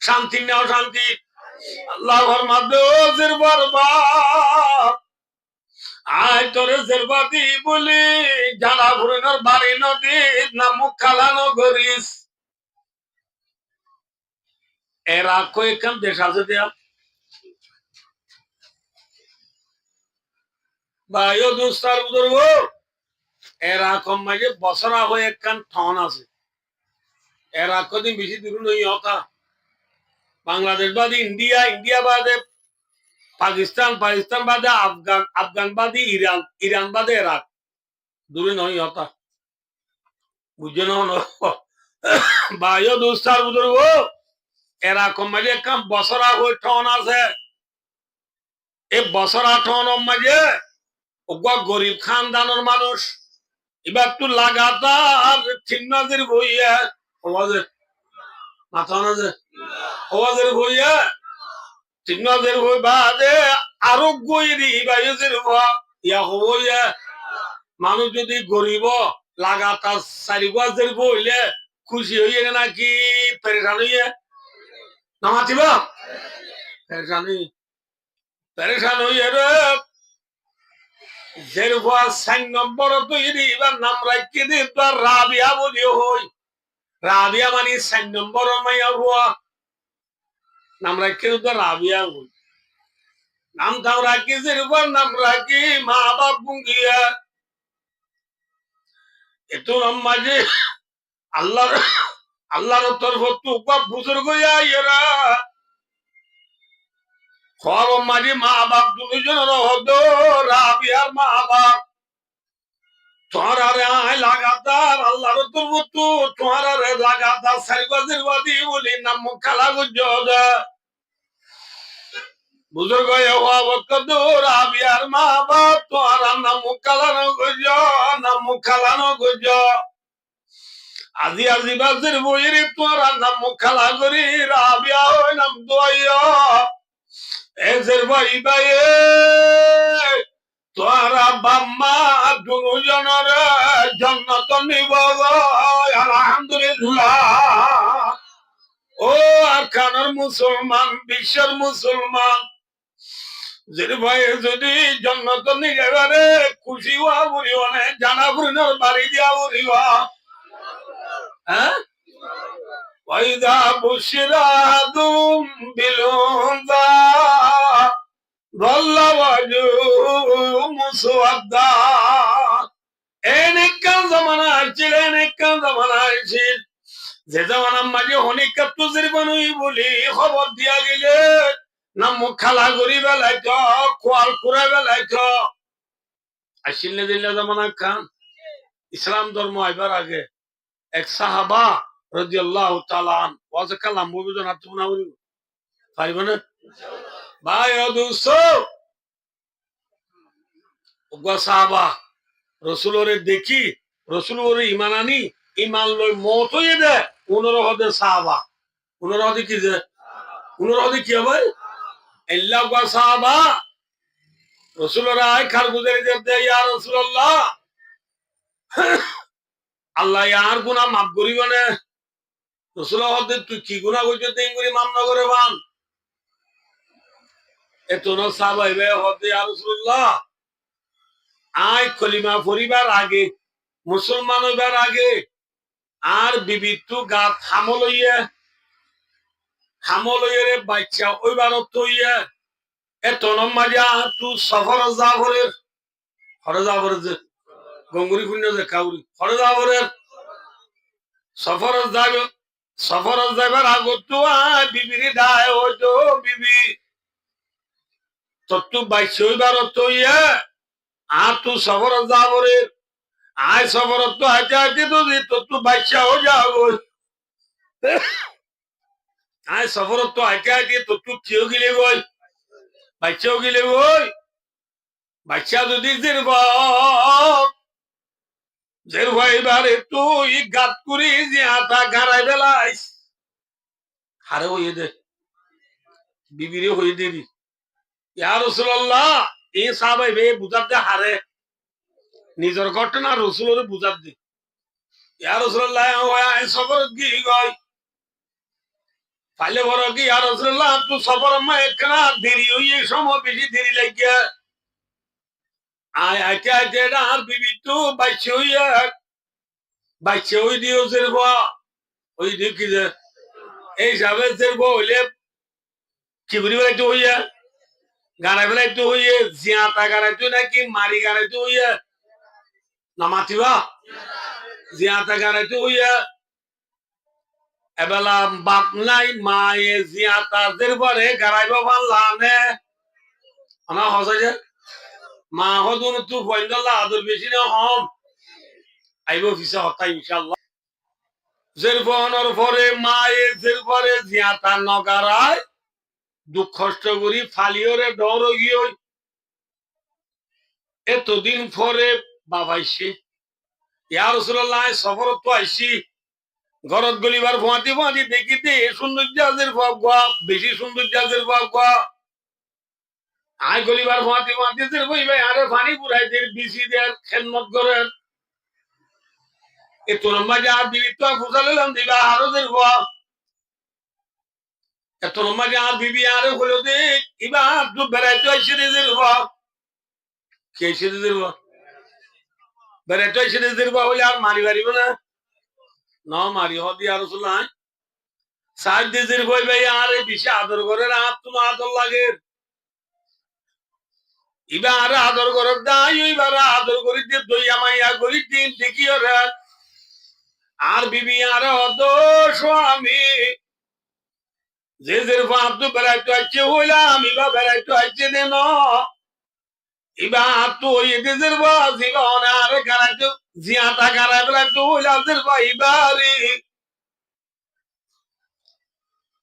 শান্তি নাও শান্তি আল্লাহর মাঝে জেরবার বা আয় তোরে জেরবাদি বলি জানা ঘুরেনর বাড়ি নদী না মুখ খালানো করিস এরা কয়েকখান দেশ আছে দেয়া ভাইও দুস্তার বুজুর্গ এরকম মাঝে বছরা হয়ে একখান ঠন আছে এরা কদিন বেশি দূর নই হতা বাংলাদেশ বাদে ইন্ডিয়া বাদে পাকিস্তান বাদে আফগান বাদে ইরান বাদে এরাক দূরে নই হতা বুঝছে না ভাইও দুস্তার বুজুর্গ এরকম মাঝে একখান বছরা হয়ে ঠন আছে এই বছরা ঠন মাঝে গরিব খানদানের মানুষ এবার তো লাগাতার চিন্নাদের বইয়া হওয়াজের মাথা না হওয়াজের বইয়া চিন্নাদের বই বাদে আরো গইরি বাইজের ইয়া হইয়া মানুষ যদি গরিব লাগাতার 4 গজের বইলে খুশি হইয়ে নাকি পেরেশান হইয়া না মাতিবা পেরেশান হইয়া রে যেরকম 4 নম্বর তৈরি এবার নাম রাখি দিই তোর রাবিয়া বলিও হই রাবিয়া মানে 4 নম্বর মাইয়া হওয়া নাম রাখি তো রাবিয়া হই নাম তাও রাখি যেরকম নাম রাখি মা বাপ বুঙ্গিয়া এতো নাম মাঝে আল্লাহর তরফ তো বুজুর্গ এরা খর মাঝে মা বাপ দুজন হতো রাবিয়ার মা বাপ তোমারে আয় লাগাতার আল্লাহর তরফ তো তোমারে লাগাতার 4 গজের বাদি বলি নাম খালা গুজদা বুজুর্গ হওয়া বকত রাবিয়ার মা বাপ তোমার নাম খালানো গুজ আজি বাজের বইরে তোমার নাম খালা করি রাবিয়া ওই নাম দোয়া এজের ভাই ভাই তোরা বাম্মা দুজনের জন্নত নিব আলহামদুলিল্লাহ ও আর খানের মুসলমান বিশ্বের মুসলমান যে ভাই যদি জন্নত নিয়ে এবারে খুশি হওয়া বুড়িব না জানা বুড়িনোর বাড়ি দিয়া বুড়িব হ্যাঁ ওইদা বুশিরা দুম বিলুন্দা ধল্লাবাজু মুসওয়াদা এনেকান জামানা আসছিল যে জামানার মাঝে অনেক তুজিরবানুই বলি খবর দিয়া গেলে না মুখ খালা করি বেলাইত কোয়াল কুড়াই বেলাইত আসছিল না দিল্লা জামানা খান ইসলাম ধর্ম আইবার আগে এক সাহাবা রাদিয়াল্লাহু তাআলা ওয়াজ কালাম বুঝুন আর তুমি না বলি পারিব না ভাই ও দোস্ত ওগা সাহাবা রাসূলের দেখি রাসূলের ঈমান আনি ঈমান লই মত হয়ে দে 15 হদে সাহাবা 15 হদে কি যে 15 হদে কি হবে আল্লাহ গা সাহাবা রসুলরা খার গুজারি দেয় ইয়া রাসূলুল্লাহ আল্লাহ ইয়ার গুনাহ মাফ করিব না রসুল হতে তুই কি গুনাহ কইছ তেই করি মাফ না করে বান এতন সাহাবায়ে হতে ইয়া রাসূলুল্লাহ আই কলিমা পড়িবার আগে মুসলমান হইবার আগে আর বিবিতু গা হামল হইয়ে বাচ্চা ওইবার হইয়া এতন মাজা তু সফর জাফরের হরে জাফরের যে গঙ্গুরি খুন্য যে কাউরি হরে জাফরের সফর যাইবার আগত তো বিবিরি দায় হইতো বিবি তত্তু বাইশ হইবার হইয়া আর তু সফর জাফরের আয় সফর তো হাইতে হাইতে তো তত্তু বাইশা হয়ে যাও আয় সফর তো হাইতে হাইতে তত্তু কেউ গিলে গই বাচ্চাও গিলে গই বাচ্চা যদি জের ভাইবারে তুই গাত করি যে আটা গাড়াই বেলাইস হারে হইয়ে দে বিবিরে হইয়ে দিবি ইয়া রাসূলুল্লাহ এই সাহাবাই বে বুঝাতে হারে নিজের ঘটনা রসুলের বুঝাত দি ইয়া রাসূলুল্লাহ আয় সফর কি গই ফাইলে বড় কি ইয়া রাসূলুল্লাহ তু সফর মা একনা দেরি হইয়ে সময় বেশি দেরি লাগিয়া আয় আইতে আইতে আর বিবি তু বাইছে হই দিও জেরবা ওই দেখি যে এই সাবে জেরবা হইলে কি করি বেলাইতে হইয়া গাড়াই বেলাইতে হইয়ে জিয়াতা গাড়াইতে নাকি মারি গাড়াইতে হইয়া না মাতিবা জিয়াতা গাড়াইতে হইয়া এবেলা বাপ নাই মায়ে জিয়াতা জেরবারে গাড়াইবা পারলামে আমার হসা যে মা হদুন তু পয়লা আদর বেশি না হম আইব ফিসা হতা ইনশাআল্লাহ জেরবনের পরে মায়ে জেরবারে জিয়াতা নগারায় দুঃখ কষ্ট করি ফালিওরে ডর গিয়ে এতদিন পরে বাবাইছে ইয়া রাসূলুল্লাহ সফর তো আইছি ঘরত গলিবার ফোঁয়াতি ফোঁয়াতি দেখিতে সৌন্দর্যের ভাব গা বেশি সৌন্দর্যের ভাব গা আয় গলিবার ফোঁয়াতি ফোঁয়াতি দের বই ভাই আরে পানি পুরাই দের বিসি দের খেদমত করেন এ তোর মাঝে আর বিবিত ফুসালাম দিবা আরো দের ভাব এত মাঝে আর বিবি আরে হলো দে ইবা তো বেড়াইতে আইছে দের ভাব কে এসে দের ভাব বেড়াইতে আইছে দের ভাব হলে আর মারি পারিব না না মারি হদি আর রাসূলুল্লাহ সাইড দিজির কই ভাই আরে বেশি আদর করে রাত তুমি আদর লাগে ইবা আরে আদর করে দাই ইবার আদর করি দিয়ে দইয়া মাইয়া করি দিন ঠিকই ওরে আর বিবি আরে অদ স্বামী যে যে বাপ তো বেড়াইতে আইছে হইলাম ইবা বেড়াইতে আইছে দেন ইবা তো ওই দিজির বাস ইবা অনে আরে গাড়াইতে জিয়াতা গাড়াই বেড়াইতে হইলাম দের ভাই বাড়ি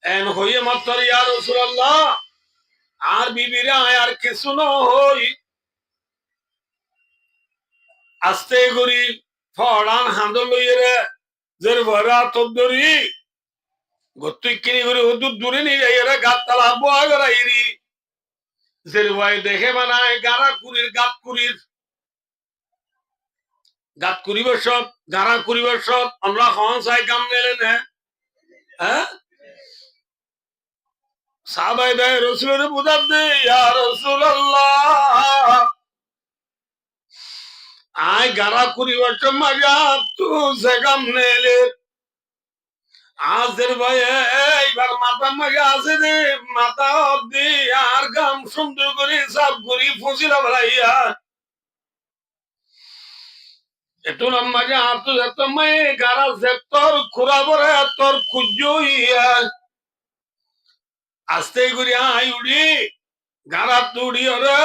এন হইয়ে মাত্র ইয়া রাসূলুল্লাহ আর বিবিরা আর কিছু না হই আস্তে করি ফড়ান হাঁদল লইয়ে রে জের ভরা তদ্দরি গত্তুই কিনি করে ওদুর দূরে নিয়ে যাই রে গাত তালা বয়া গড়াইরি জের ভাই দেখে বানায় গাত করিবার সব গাড়া করিবার সব আমরা খাওয়ান চাই কাম নেলেন হ্যাঁ সাহাবায়ে ভাই রাসূলের বুঝাত দে ইয়া রাসূলুল্লাহ আয় গাড়া করিবার সময় তু সেগাম নেলে আজের ভাই এইবার মাথা মাগে আছে দে মাথা অব্দি আর গাম সুন্দর করে সাফ করি ফসিলা বেড়াইয়া এত মাঝে আত এত মায়ে গাড়া যে তোর খুরা বরে তোর খুঁজইয়া আস্তে করি আই উড়ি গাড়া তুড়ি ওরে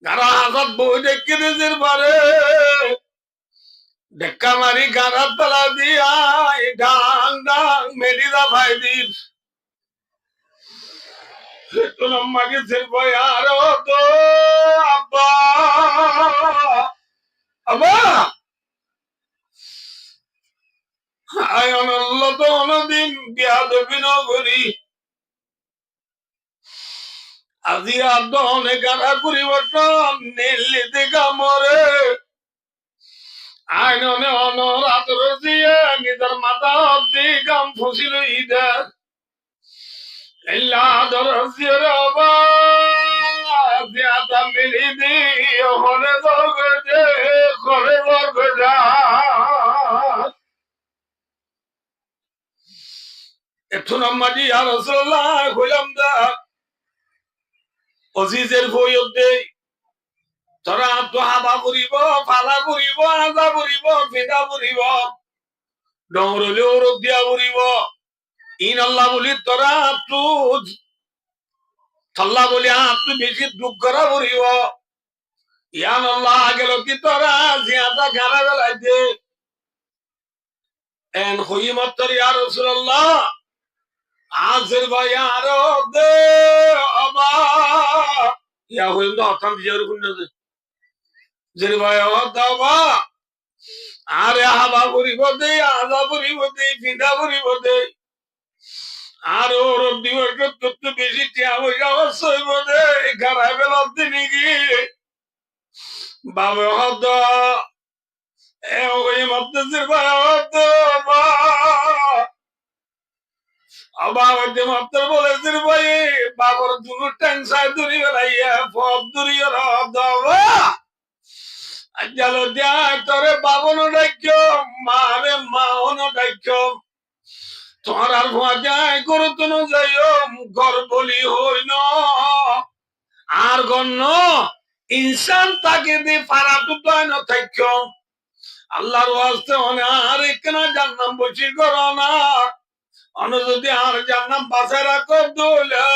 গাড়া হাজার বই দেখে দিয়েছে পারে ঢেক্কা মারি গাড়ার তলা দিয়া ডাং ডাং মেডিদা ভাই দিস তোর মাকে ছেড়ে আর তো আব্বা আব্বা আয় অনল্ল তো অনদিন বিয়া দেবি নগরী আর আজি আর দনে গানা পরিবর্তন নীলিতে কামরে আইননে অনর আদর দিয়ে নিজের মাথা অব্দি গাম ফসিল ইদা ইল্লা আদর জির অবা জিয়াদা মিলি দি হনে দরগে যে করে দরগে যা এথুন আম্মাজি ইয়া রাসূলুল্লাহ কইলাম দা অজিজের ভয়তে তোরা তো হাবা করিব ফালা করিব আজা করিব ফিদা করিব ডংরলে ওরদ দিয়া করিব ইন আল্লাহ বলি তোরা তুজ থাল্লা বলি তুই বেশি দুঃখ করা করিব ইয়ান আল্লাহ গেল কি তোরা জিয়াদা গারা বেলাইতে এন হইমত ইয়া রাসূলুল্লাহ আজের ভাই আর দে অবা ইয়া হইম তো হতাম বিজয়ের কুন্ডে জের ভাই দাবা আরে হাবা করিব দে আজা করিব দে ফিদা করিব দে আর ওর দিবস কত বেশি টিয়া হইয়া হইব দে গারাই বেলার দিনে কি বাবে হদ এ ওই মদ্দেসের ভাই হদ বা আবা হইতে মাত্র বলেছেন ভাই বাবার দুটো টেনশন দূরি বেলাইয়া ফব দূরি হদ বা আজ্জালো দিয়া তোরে বাবনও ডাক্য মারে মাওনও ডাক্য তোমার আর ভুয়া যায় গুরুত্ব যাইও ঘর বলি হইন আর গণ্য ইনসান তাকে দি ফারা দুটাই ন থাক্য আল্লাহর ওয়াস্তে অনে আর একনা জান্নাম বসি করো না অন যদি আর জান্নাম বাসায় রাখো দোলা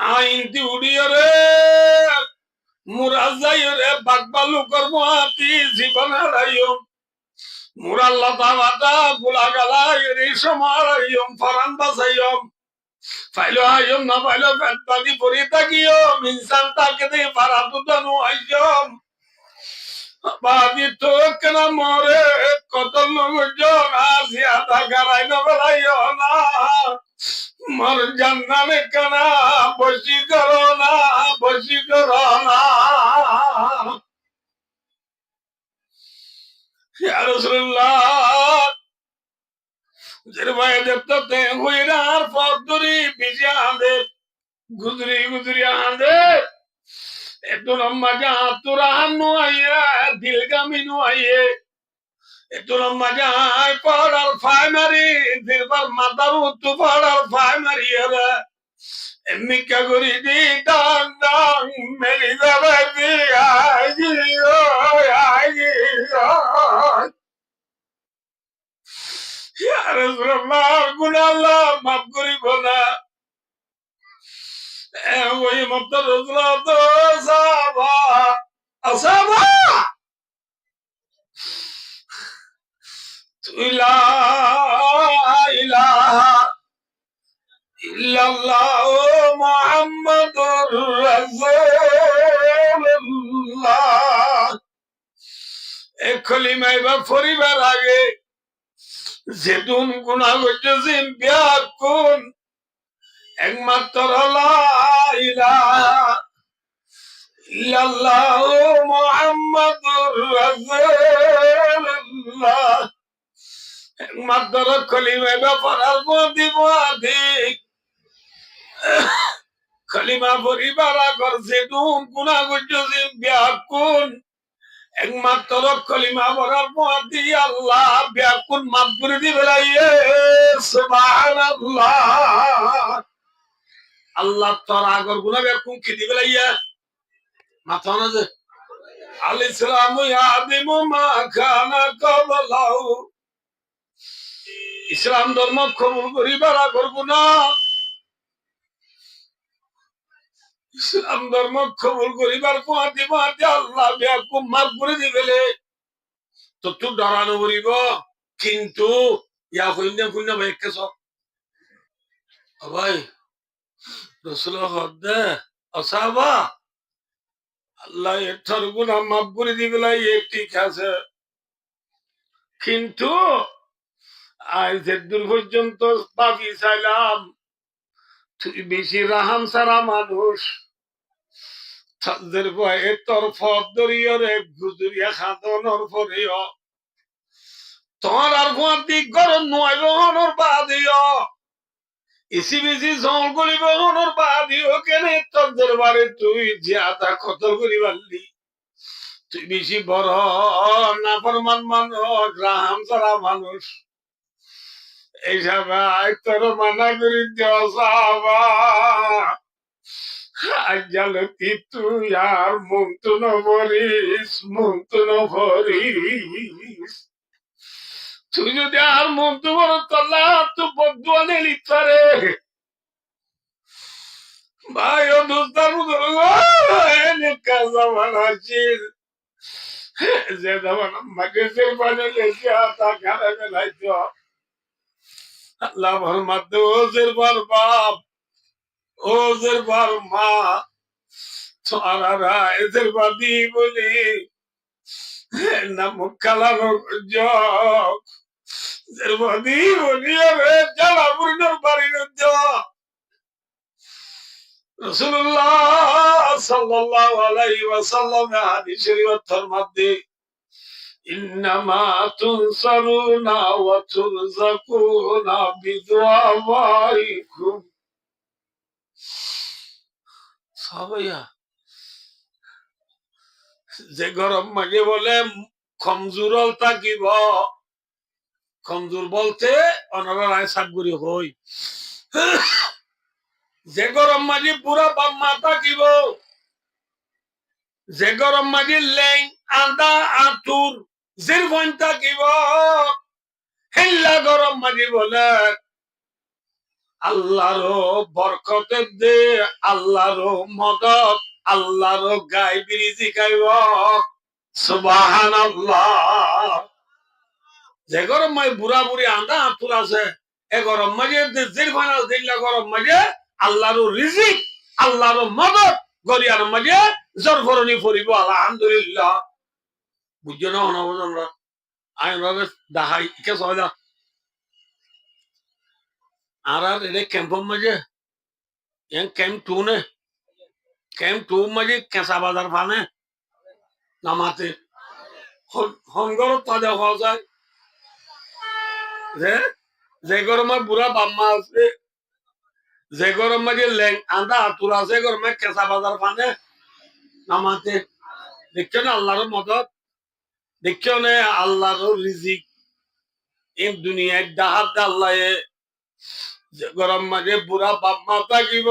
আইনটি উড়িয়ে রে মুরা যাইও রে বাগবালু কর্ম আতি জীবন হারাইও মুরাল্লা তাবাতা গুলা গালা এরি সমারাইয়ম ফারান বাসাইয়ম ফাইলো আইয়ম না ফাইলো ফেলতাদি পরি তাকিয়ম ইনসান তাকে দে ফারাদুদানু আইয়ম বাদি তো কেনা মরে কত লোকজন আসিয়াতা গারাই না বেলাইও না মর জান্নামে কেনা বসি করো না বসি করো না ইয়া রাসূলুল্লাহ জের ভাই দেখতে হইরার ফদরি বিজা আন্দে গুজরি গুজরি আন্দে এত লম্বা যা তোরা হান্নু আইয়া দিলগামি নু আইয়ে এত লম্বা যা পড়ার ফাইমারি দিলবার মাতারু তু পড়ার ফাইমারি রে এমিকা করি দি ডাং ডাং মেরি যাবে দি আইজি ও আইজি ইয়া রাসূলুল্লাহ গুনাল্লাহ মাফ করিব না ওই মত রাসূলুল্লাহ তো সাবা আসাবা লা ইলাহা ইল্লাল্লাহ মুহাম্মাদুর রাসূলুল্লাহ এই কলিমায় বা পরিবার আগে যেতুন গুনাহ করতেছেন ব্যাকুন একমাত্র লা ইলাহা ইল্লাল্লাহ মুহাম্মাদুর রাসূলুল্লাহ একমাত্র কলিমায় বা পড়ার প্রতিবাদিক কলিমা পরিবার আগর যেতুন গুনাহ করতেছেন ব্যাকুন একমাত্র কলিমা পড়ার পথে আল্লাহ ব্যাকুন মাফ করে দিবে সুবহানাল্লাহ আল্লাহ তোর আগর গুনাহ ব্যাকুন কি দিবে লাইয়া মাথা না যে আল ইসলামু ইয়াদিমু মা কানা ক্বাবলাহু ইসলাম ধর্ম কবুল করিবার আগর গুনাহ ইসলাম ধর্ম কবুল করিবার পথে আল্লাহ ব্যাকুন মাফ করে দিবে তো তুই ডরানো করিব কিন্তু ইয়া কইনা কইনা ভাই কেস ভাই রাসূল হদে আসাবা আল্লাহ এটার গুনাহ মাফ করে দিবে ঠিক আছে কিন্তু আজ দূর পর্যন্ত পাপি চাইলাম তুই বেশি রাহাম সারা মানুষ তাদের ভয়ে তোর ফদ দরিয় রে গুজুরিয়া খাদনর পরেও তোর আর গুয়াতি গরম নয় বহনর বাদিও ইসি বিসি জল গলি বহনর বাদিও কেনে তোর বারে তুই জিয়াদা কতল করি পারলি তুই বেশি বড় না ফরমান মানুষ রাহাম সারা মানুষ এই সবাই তোর মানা করি দেওয়া আজ্জালতি তুই আর মন্তু নভরিস তুই যদি আর মন্তু বড় তল্লা তুই বদুয়া নেলি তারে ভাই ও দোস্তার এনে কাজা বানাচ্ছিস যে জামানা মাগেছে বানালে সে আতা খারাপ বেলাইতো আল্লাহ ভরমাত ওজের বার বাপ ওজের বার মা তোরা এদের বাদি বলি না মুখালানোর জগ এদের বাদি বলি রে জ্বালা পূর্ণর বাড়ির জগ রাসূলুল্লাহ সাল্লাল্লাহু আলাইহি ওয়াসাল্লাম হাদিসের অর্থের মধ্যে ইন্নামা তুনসারুনা ওয়া তুরযাকুনা বিদুআইকুম সাহাবায়া যে গরম মাঝে বলে কমজোর থাকিব কমজোর বলতে অনারা রায় সাবগুড়ি হই যে গরম মাঝে পুরা বাম্মা থাকিব যে গরম মাঝে লেং আন্দা আতুর জিরবন থাকিব হেল্লা গরম মাঝে বলে আল্লাহর বরকতের দে আল্লাহর মদত আল্লাহর গায়বী রিজিক খাইব সুবহানাল্লাহ যে গরম মাঝে বুড়া বুড়ি আন্দা আতুর আছে এ গরম মাঝে জিরবন দিল্লা গরম মাঝে আল্লাহর রিজিক আল্লাহর মদত গরিয়ার মাঝে জরফরনি ফরিব আলহামদুলিল্লাহ বুঝছো না আমরা আইন ভাবে দাহাই কে সহজা আর এনে ক্যাম্পের মাঝে ক্যাম্প টু নে ক্যাম্প টু মাঝে কেঁচা বাজার ফানে নামাতে হনগর তাজা হওয়া যায় যে গরমে বুড়া বাম্মা আছে যে গরম মাঝে লেং আন্দা আতুর আছে গরমে কেঁচা বাজার ফানে নামাতে দেখছো না আল্লাহর মদত দেখছো না আল্লাহর রিজিক এই দুনিয়ায় ডাহাত আল্লাহ যে গরম মাঝে বুড়া বাম্মা থাকিব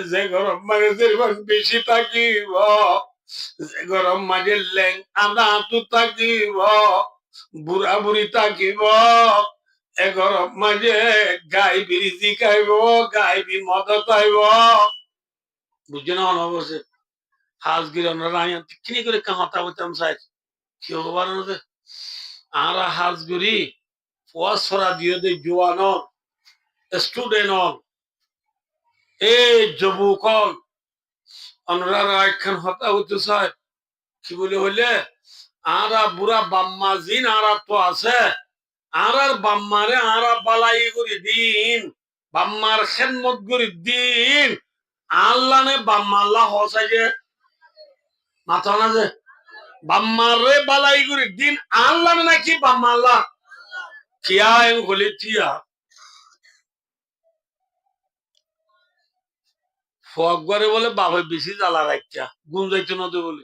যে গরম মাঝে বেশি থাকিব যে গরম মাঝে লেং আন্দা আতুর থাকিব বুড়া বুড়ি থাকিব এ গরম মাঝে গাই বিরিজি খাইব গাই বি মদত আইব বুঝছো না অনবসে হাজ গিরন রায়ন কিনি করে কামাতা হতাম চাই কি হবার আর হাজ গরি ফসরা দিয়ে দে জোয়ান স্টুডেন্ট এই যুবকল অনরারা একখান হতা হতে চায় কি বলে হইলে আরা বুড়া বাম্মা জিন আরা তো আছে আর বাম্মারে আরা বালাই করে দিন বাম্মার খেদমত করে দিন আল্লাহ নে বাম্মা আল্লাহ হসাই যে মাথা না যে বাম্মারে বালাই করে দিন আল্লাহ নাকি বাম্মা আল্লাহ কিয়া বলে টিয়া ফকবারে বলে বাবা বেশি জ্বালা রাখা গুঞ্জাইতে না তো বলে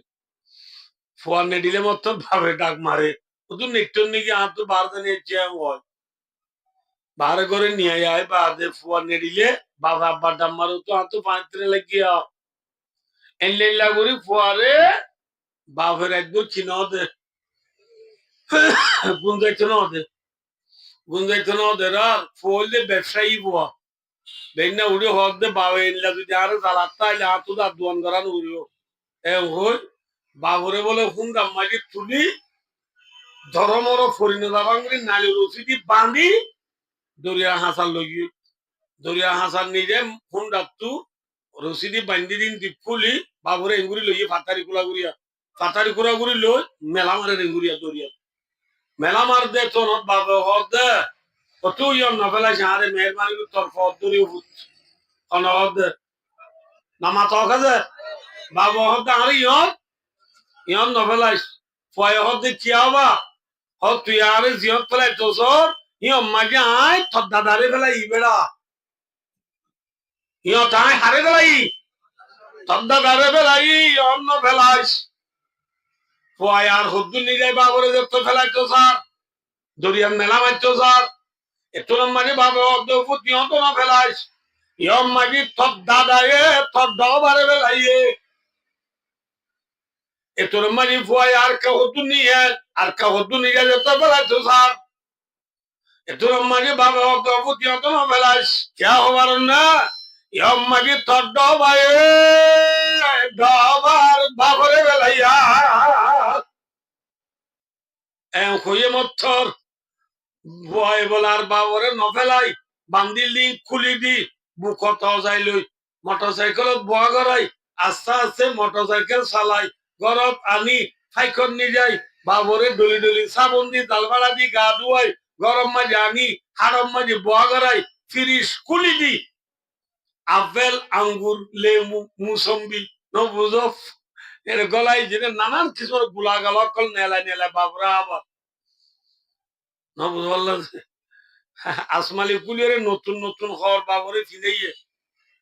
ফোয়ার নে দিলে মতো ভাবে ডাক মারে তুই নেকটন নাকি আর তো বার জানিয়ে হয় বার করে নিয়ে যায় বাদে ফোয়ার নে দিলে বাবা আব্বার ডাম মারো তো আর তো পাঁচরে লাগিয়া এনলেলা করি ফোয়ারে বাপের একবার চিনা দে গুঞ্জাইতে না দে গুঞ্জাইতে না দে আর ফোয়ালে ব্যবসায়ী বুয়া বেন্না উড়ে হক দে বাবা এনলা যদি আর জ্বালাতা আইলে আর তো আর দোয়ান করানো উড়িও এ হই বাবরে বলে হুন্ডা মাঝে তুলি ধরমর ফরিনদা বাঙালি নালি রসিদি বাঁধি দরিয়া হাসার লগি দরিয়া হাসার নিজে হুন্ডা তু রসিদি বান্ধি দিন দি ফুলি বাবরে এঙ্গুরি লইয়ে ফাতারি কুড়া গুড়ি লই মেলা মারে এঙ্গুরিয়া দরিয়া মেলা মার দে তোর বাবা হর দে তুই নফেলাই সাহারে মেহরবানি তোর ফদুরি অনহদ নামা তকাজে বাবু হদ আর ইয়ন নফেলাই ফয় হদ কিয়া হবা হদ তুই আরে জিয়ত ফেলাই তোসর ইয়ন মাঝে আয় তোর দাদারে ফেলাই ইবেড়া ইয়ন তাই হারে ফেলাই তোর দাদারে ফেলাই ইয়ন নফেলাইস ফয় আর হদ্দু নিজে বাবরে যে তো ফেলাই তো স্যার দরিয়ার মেলা মারতো স্যার এত মাঝে বাবা হদ ফুটি হত না ফেলাইস ইয়ন মাঝে তোর দাদারে তোর ডবারে ফেলাইয়ে এতর মাঝে ফয় আর কাহতু নিয়ে আর কাহতু নিয়ে যেতে ফেলাইতো স্যার এতর মাঝে বাবা হদ ফুটি হত না ফেলাইস কে হবার না ইয়ন মাঝে তোর ডবারে ডবার বাবরে ফেলাইয়া খুঁয়ে মথর বয় বলার বাবরে নফেলাই বান্দিল দি খুলি দি বুকত যাই লই মোটরসাইকেলত বয়া করাই আস্তে আস্তে মোটরসাইকেল চালাই ঘরত আনি ফাইখন নি যাই বাবরে ডলি ডলি সাবন দি দালবাড়া দি গা ধুয়াই গরম মাঝে আনি হারম মাঝে বয়া করাই ফিরিস খুলি দি আপেল আঙ্গুর লেমু মুসম্বি নবুজফ এর গলাই যেটা নানান কিছুর গুলা গাল কল নেলা নেলা বাবরা আবার নবুজ আসমালি কুলিয়ার নতুন নতুন হর বাবরে ফিরাইয়ে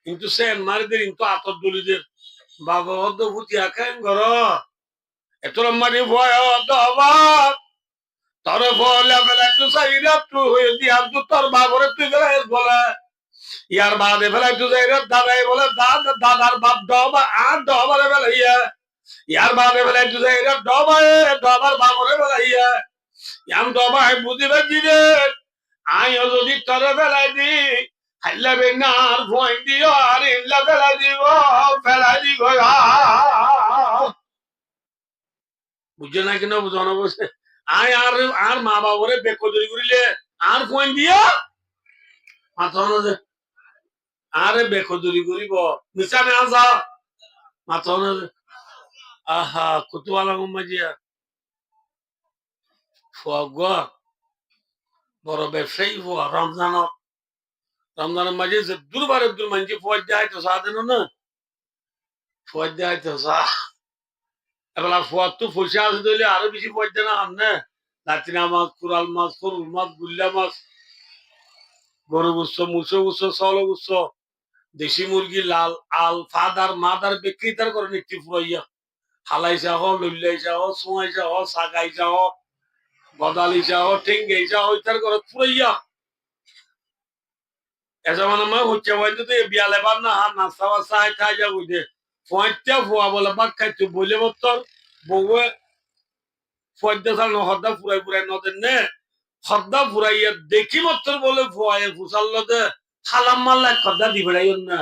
কিন্তু সেন মারিদের কিন্তু আতর দলিদের বাবা হদ ভুতি আখান ঘর এত মারি ভয় অবাক তোর বলে বেলা একটু চাইরা তুই হয়ে দিয়া তোর বাবরে তুই বেলা বলে ইয়ার বাদে ফেলা একটু চাইরা দাদাই বলে দাদার বাপ ডবা আর ডবারে বেলা ইয়ার বাদে ফেলা একটু চাইরা ডবায় ডবার বাবরে বেলা ইয়াম ডবায় বুঝিবে কি রে আইও যদি তোর বেলাই দি হাইলা বেনার ভয় দিও আর ইল্লা বেলা দিব ফেলা দিব বুঝে না কিনা বুঝো না বসে আয় আর আর মা বাবরে বেকদরি করিলে আর ভয় দিও মাথা না আরে বেকদরি করিব মিছানে আসা মাথা না আহা কুতুয়ালা মাজিয়া ফুয়া বড় ব্যবসায়ী ফুয়া রমজানের মাঝে যে দুর্বারে দূর মানছি ফুয়ার দেয় তো সা দেন না ফুয়ার দেয় তো সা এবার ফুয়ার তো ফসে আসে দিলে আরো বেশি ফুয়ার দেয় না আনে লাতিনা মাছ কুরাল মাছ করুল মাছ গুল্লা মাছ গরু গুচ্ছ মুসো গুচ্ছ চল গুচ্ছ দেশি মুরগি লাল আল ফাদার মাদার বিক্রিতার করে একটি ফুরাইয়া হালাইছা হ লইলাইছা হ সোয়াইছা হ সাগাইছা হ গদালিছা হ ঠেঙ্গাইছা হ ইতার করে ফুরাইয়া এসব মানে হচ্ছে হয়তো তো বিয়ালে বার না হাত নাস্তা বাস্তা খাই যা বুঝে ফয়টা ফুয়া বলে বাক খাইতো বলে বত্তর বউয়ে ফয়টা সাল হদ্দা ফুরাই ফুরাই নদের নে হদ্দা ফুরাইয়া দেখি মত্তর বলে ফুয়ায় ফুসাল্ল দে হালাম মাল্লা খদ্দা দি বেড়াই না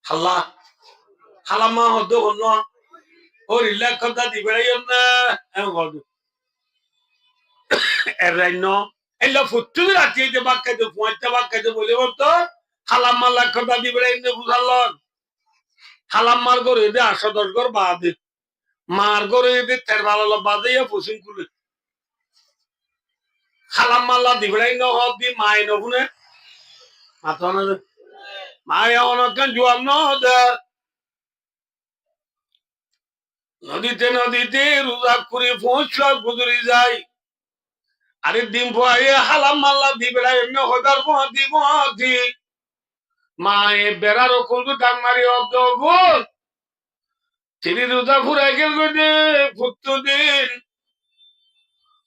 হাল্লা হালামা হদ্দ হল ও রিলা খদ্দা দি বেড়াই না এরাইন এলা ফুটু রাতি যে বাক খাইতো ফয়টা বাক খাইতো বলে বত্তর হালাম মাল্লা খদ্দা দি বেড়াই না ফুসাল্ল হালাম মার করে দে 8-10 ঘর বাদে মার করে দে 13 বাদে পশ্চিম কুলে হালাম মাল্লা দিবড়াই ন হদি মাই নহুনে মাথনে মাই অনকেন জুয়াম ন দে নদীতে রোজা করে পৌঁছলা গুজরি যায় আরে ডিম ভয়ে হালাম মাল্লা দিবড়াই ন হদার বদি মায়ে বেড়ার কোন ডাং মারি অব্দ গোল তিনি রোজা ফুরাই গেল দে ফুটতো দিন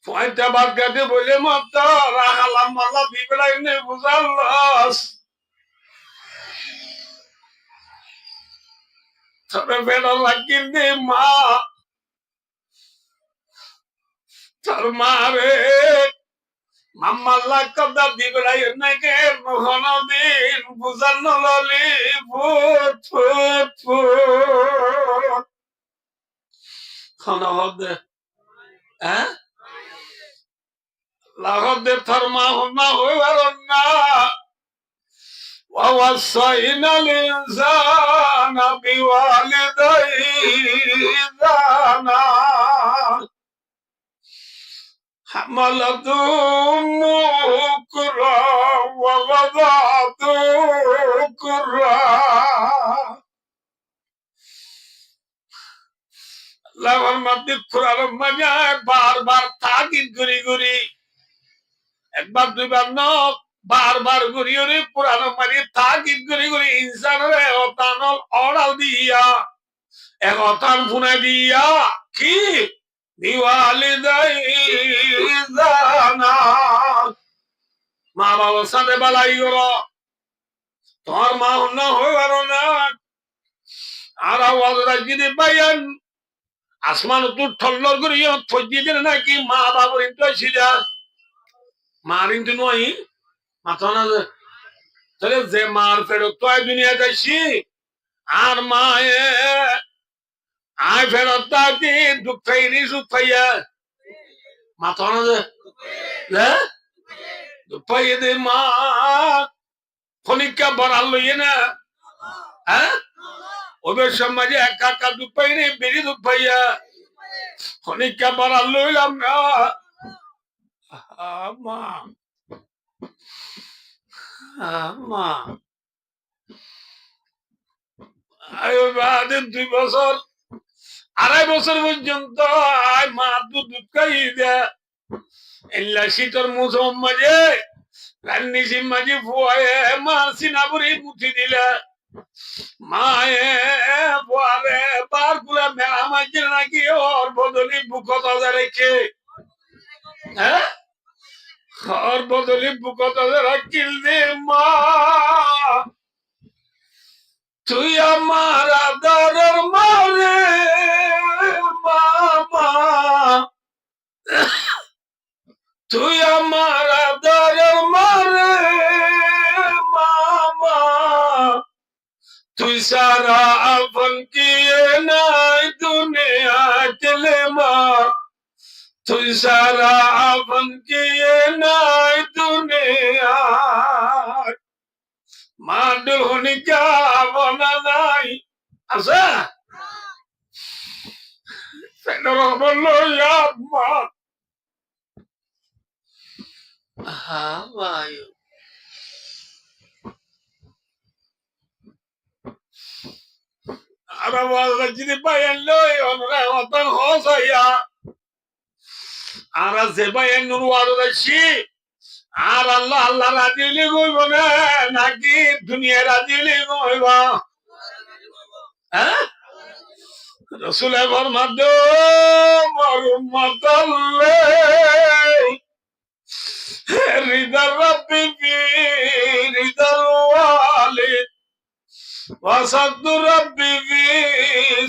পয়টা বাদ গাতে বলে মত হালাম মাল্লা দিবড়াই নে বুঝাল্লাস তবে বেড়া লাগিল দে মা তোর মারে মাম্মাল্লা কদা দিবড়াই নাকি মহন দিন বুঝান ললি ফুট ফুট ফুট খন হদে হ্যাঁ লাহদে তোর মা হনা হইবার না ووصينا الإنسان بوالديه إحسانا حملتهم كرا ووضعتهم كرا লাভার মধ্যে কোরআন মানে বারবার তাকিদ করি করি একবার দুইবার নক বারবার করি করি কোরআন মানে তাকিদ করি করি ইনসানের অতানল অড়াল দিয়া এক অতান ফুনে দিয়া কি দিওয়ালিদাই জানা মা বাবার সাথে বালাই করো তোমার মা অন্য হয়ে পারো না আর আওয়াজ রাখি পাইয়ান আসমান তো ঠল্লর করিয়া ফজি দিলে নাকি মা বাবার ইন্টু সিধা মার ইন্টু নয় মাথা না তাহলে যে মার ফেরত তো দুনিয়া যাইছি আর মায়ে আয় ফেরত তাকে দুঃখ পাইনি সুখ পাইয়া মাথা না দুঃখ পাইয়ে দে মা খনিকা বরাল লইয়ে না হ্যাঁ ওদের সমাজে একা একা দুঃখ পাইনি বেরি দুঃখ পাইয়া খনিকা বরাল লইলাম না মা মা 2 বছর 2.5 বছর পর্যন্ত মা দুধ খাই দেয় এল্লা শীতর মৌসুম মাঝে রান্নিসি মাঝে ফুয়ে মা সিনাপুরি মুঠি দিলে মায়ে ফুয়ারে বার গুলা মেলা মাঝে নাকি ওর বদলি বুকত রেখে হ্যাঁ ওর বদলি বুকত রাখিল দে মা তুই আমার আদরের মারে মামা তুই আমার আদরের মারে মামা তুই সারা আপন কিয়ে নাই দুনিয়া চলে মা তুই সারা আপন কিয়ে নাই দুনিয়া মা দুহনি যাবনা নাই আছে ফেডর বললো মা ভাই আর যদি পাইন লই ওরা অতন হস হইয়া আর যে পাইন নুর ওয়ারদাসি আর আল্লাহ আল্লাহ রাজি হইলে কইব না নাকি দুনিয়া রাজি হইলে কইব হ্যাঁ রসুল ফরমাতো মরুম্মতাল্লে রিদার রাব্বি ফি রিদার ওয়ালিদ وسخط ربي في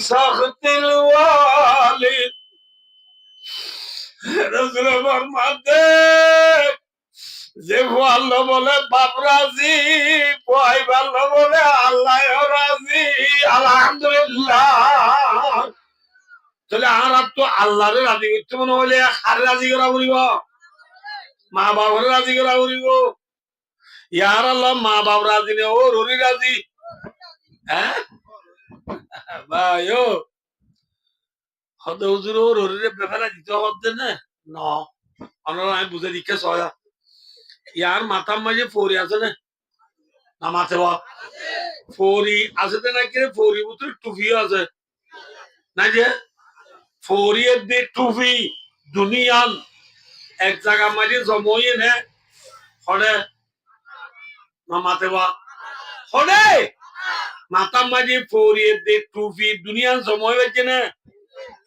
سخط الوالد رسول فرماتے যে আল্লাহ বলে বাপ রাজি ভাই ভালো বলে আল্লাহ রাজি আলহামদুলিল্লাহ তাহলে আর তো আল্লাহরে রাজি করতে মনে হলে আর রাজি করা বলিব মা বাবার রাজি করা বলিব ইয়ার আল্লাহ মা বাপ রাজি নে ও রুরি রাজি হ্যাঁ ভাই ও হতে হুজুর ও রুরিরে বেফারা দিতে হতে না ন অনরা আমি বুঝে দিকে সয়া ইয়ার মাথার মাঝে ফোরি আছে না না মাথে বা ফোরি আছে তো নাকি ফোরি বুঝতে টুফিও আছে না যে ফোরিয়ের দে টুফি দুনিয়ান এক জায়গা মাঝে জময়ে নে হরে না মাথে বা হরে মাথার মাঝে ফোরিয়ের দে টুফি দুনিয়ান জময় হয়েছে না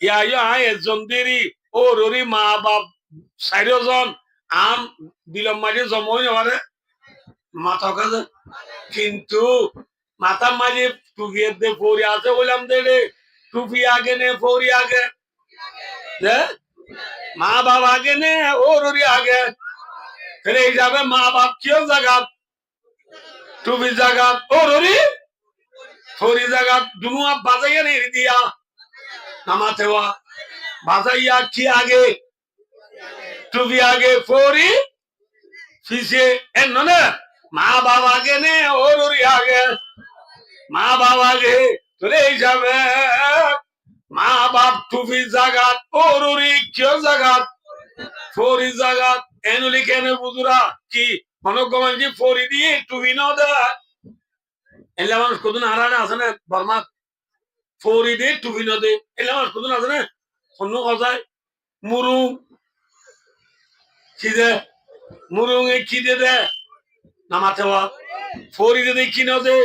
ইয়া ইয়া একজন দেরি ও ররি মা বাপ 4 জন আম বিলম মাঝে জময় হরে মাথা কাজে কিন্তু মাথার মাঝে টুফিয়ের দে ফোরি আছে বললাম দে টুফি আগে নে ফোরি আগে মা বাপ আগে নে ও ররি আগে ফেরে যাবে মা বাপ কেউ জাগাত টুফি জাগাত ও ররি ফোরি জাগাত দুনুয়া বাজাইয়া নে দিয়া নামাতে হওয়া বাজাইয়া কি আগে টুফি আগে ফোরি ফিসে এন না মা বাবা আগে নে ও ররি আগে মা বাবা আগে তোরে যাবে মা বাপ টুফি জাগাত ও ররি কেউ জাগাত ফরি জাগাত এনুলি কেন বুজুরা কি মনগমানজি ফরি দিয়ে টুবি ন দেয় এলে মানুষ কতদিন হারানে আছে না বর্মা ফরি দিয়ে টুবি ন দে এলে মানুষ কতদিন আছে না অন্য কথায় মুরুং খিদে মুরুং এ খিদে দে নামাতে হওয়া ফরি দে কি ন দে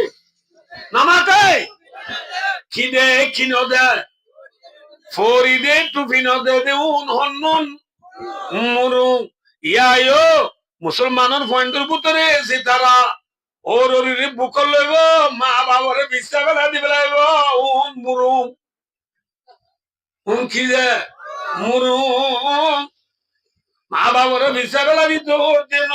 নামাতে খিদে কি ন দে ফরি দে টুবি ন দে দেউন হন্নুন মুরুং ইয়ায়ো মুসলমানের পয়েন্টের ভিতরে এসে তারা ওর ওরিরে বুকল লইব মা বাবারে বিশ্বাস বেলা দিবে লাইব উন মুরুং কি যে মুরুং মা বাবারে বিশ্বাস বেলা দিত দিন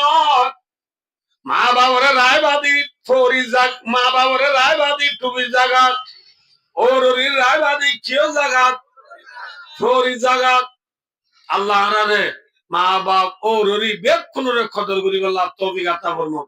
মা বাবারে রায়বাদী ফরি জাগ মা বাবারে রায়বাদী টুবি জাগাত ওর ওরির রায়বাদী কেউ জাগাত ফরি জাগাত আল্লাহ রে মা বাপ ওর ওরি বেক কোন কদর করি বললাম তৌফিক আতা ফরমাও